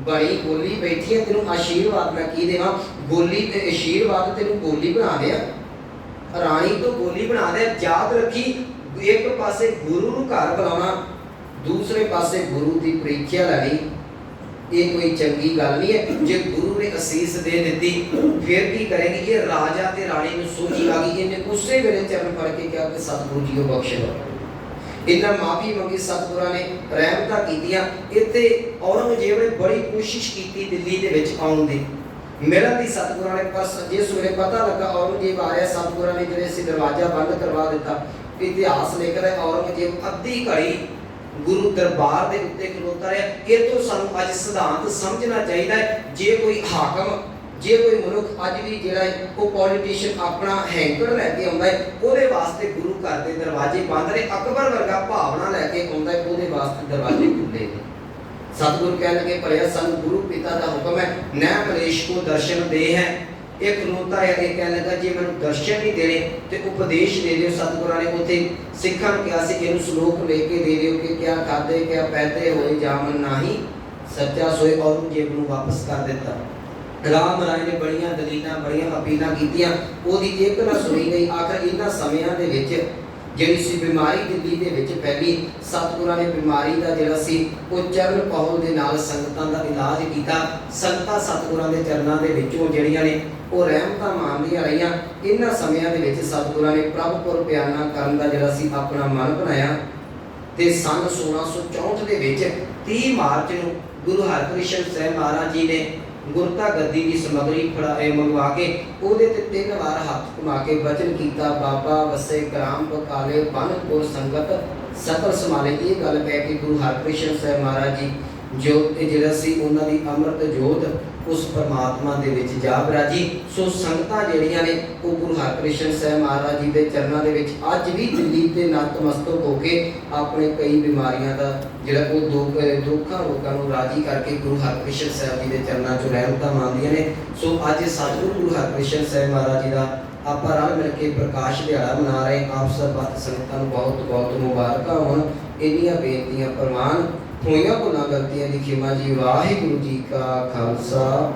बड़ी गोली बैठी है, तेनू आशीर्वाद मैं की देवां। गोली ते आशीर्वाद तेनू गोली बना दिया, राणी तो गोली बना दिया। याद रखी, एक पासे गुरु नूं घर बुलाउणा, दूसरे पासे गुरु की परीक्षा लैनी, ये कोई चंगी गल नहीं है। जे गुरु ने असीस दे दी फिर की करेंगे। ये राजा ते राणी नूं सोची आ गई, इन्हें उसे वेले चरण फड़ के क्या कि सतगुरु जी बख्श लो। इन्हां माफी मंगी, सतगुरां ने रहमतां कीतियां। इत्थे औरंगजेब ने बड़ी कोशिश की दिल्ली दे विच आउण दी, मिलन दी सतगुरां ने, पर जिस वेले पता लगा औरंगजेब आ रहा, सतगुरां ने जिहड़े सी दरवाजा बंद करवा दिता। इतिहास लिखदा है औरंगजेब अद्धी घड़ी गुरु दरबार के उत्ते खलोता रहा। ये तो सानू अज सिद्धांत समझना चाहिए। जे कोई हाकम, जे कोई मनुख अज भी जिहड़ा वो पॉलिटिशियन अपना हैंकर लैके आउंदा है, उहदे वास्ते गुरु घर के दरवाजे बंद ने। अकबर वर्गा भावना लैके आउंदा है, उहदे वास्ते दरवाजे खुले ने। सतगुरु कह लगे भलिया सानू गुरु पिता का हुक्म है, न मलेश को दर्शन दे है। एक खलोता है, एक कह लगा जे मैनू दर्शन नहीं देने तो उपदेश दे दिओ। सतगुरां ने उत्थे सिखां नूं कहा सी इहनूं श्लोक लेके दे दिओ कि क्या खादे क्या पैदे होए जामन नाही, सच्चा सोए। औरंगजेब नूं वापस कर दिता। राम राय ने बड़ियां दलीलां बड़ियां अपीलां कीतियां, ओहदी एक ना सुनी गई। आखिर इन्हां समयां दे विच ਜਿਹੜੀ ਸੀ ਬਿਮਾਰੀ ਦਿੱਲੀ ਦੇ ਵਿੱਚ ਫੈਲੀ, ਸਤਿਗੁਰਾਂ ਨੇ ਬਿਮਾਰੀ ਦਾ ਜਿਹੜਾ ਸੀ ਉਹ ਚਰਨ ਪਹੁਲ ਦੇ ਨਾਲ ਸੰਗਤਾਂ ਦਾ ਇਲਾਜ ਕੀਤਾ। ਸੰਗਤਾਂ ਸਤਿਗੁਰਾਂ ਦੇ ਚਰਨਾਂ ਦੇ ਵਿੱਚੋਂ ਜਿਹੜੀਆਂ ਨੇ ਉਹ ਰਹਿਮਤਾਂ ਮਾਣਦੀਆਂ ਰਹੀਆਂ। ਇਹਨਾਂ ਸਮਿਆਂ ਦੇ ਵਿੱਚ ਸਤਿਗੁਰਾਂ ਨੇ ਪ੍ਰਭੁਪੁਰ ਬਿਆਨਾ ਕਰਨ ਦਾ ਜਿਹੜਾ ਸੀ ਆਪਣਾ ਮਨ ਬਣਾਇਆ ਤੇ ਸੰਨ 1664 ਦੇ ਵਿੱਚ 30 ਮਾਰਚ ਨੂੰ ਗੁਰੂ ਹਰਕ੍ਰਿਸ਼ਨ ਸਾਹਿਬ ਮਹਾਰਾਜ ਜੀ ਨੇ ਗੁਰਤਾ ਗੱਦੀ ਦੀ ਸਮਗਰੀ ਮੰਗਵਾ ਕੇ ਉਹਦੇ ਤੇ 3 ਵਾਰ ਹੱਥ ਘੁਮਾ ਕੇ ਬਚਨ ਕੀਤਾ, ਬਾਬਾ ਵਸੇ ਗ੍ਰਾਮ ਬਕਾਲੇ ਬਨਪੁਰ ਸੰਗਤ ਸਕਲ ਸਮਾਲੇ। ਇਹ ਗੱਲ ਕਹਿ ਕੇ ਗੁਰੂ ਹਰਕ੍ਰਿਸ਼ਨ ਸਾਹਿਬ ਮਹਾਰਾਜ ਜੀ ਜੋਤ ਤੇ ਜਿਹੜਾ ਸੀ ਉਹਨਾਂ ਦੀ ਅੰਮ੍ਰਿਤ ਜੋਤ ਉਸ ਪਰਮਾਤਮਾ ਦੇ ਵਿੱਚ ਜਾ ਬਰਾਜੀ। ਸੋ ਸੰਗਤਾਂ ਜਿਹੜੀਆਂ ਨੇ ਉਹ ਗੁਰੂ ਹਰਕ੍ਰਿਸ਼ਨ ਸਾਹਿਬ ਮਹਾਰਾਜ ਜੀ ਦੇ ਚਰਨਾਂ ਦੇ ਵਿੱਚ ਅੱਜ ਵੀ ਦਿੱਲੀ ਤੇ ਨਤਮਸਤਕ ਹੋ ਕੇ ਆਪਣੇ ਕਈ ਬਿਮਾਰੀਆਂ ਦਾ ਜਿਹੜਾ ਉਹ ਦੁੱਖਾਂ ਲੋਕਾਂ ਨੂੰ ਰਾਜੀ ਕਰਕੇ ਗੁਰੂ ਹਰਕ੍ਰਿਸ਼ਨ ਸਾਹਿਬ ਜੀ ਦੇ ਚਰਨਾਂ 'ਚੋਂ ਰਹਿਮਤਾਂ ਮੰਗਦੀਆਂ ਨੇ। ਸੋ ਅੱਜ ਸਤਿਗੁਰੂ ਗੁਰੂ ਹਰਕ੍ਰਿਸ਼ਨ ਸਾਹਿਬ ਮਹਾਰਾਜ ਜੀ ਦਾ ਆਪਾਂ ਰਲ ਮਿਲ ਕੇ ਪ੍ਰਕਾਸ਼ ਦਿਹਾੜਾ ਮਨਾ ਰਹੇ। ਆਪ ਸਰਬੱਤ ਸੰਗਤਾਂ ਨੂੰ ਬਹੁਤ ਬਹੁਤ ਮੁਬਾਰਕਾਂ ਹੋਣ। ਇੰਨੀਆਂ ਬੇਨਤੀਆਂ ਪ੍ਰਵਾਨ ਹੋਈਆਂ ਭੁੱਲਾਂ ਗਲਤੀਆਂ ਦੀ ਖਿਮਾ ਜੀ। ਵਾਹਿਗੁਰੂ ਜੀ ਕਾ ਖਾਲਸਾ।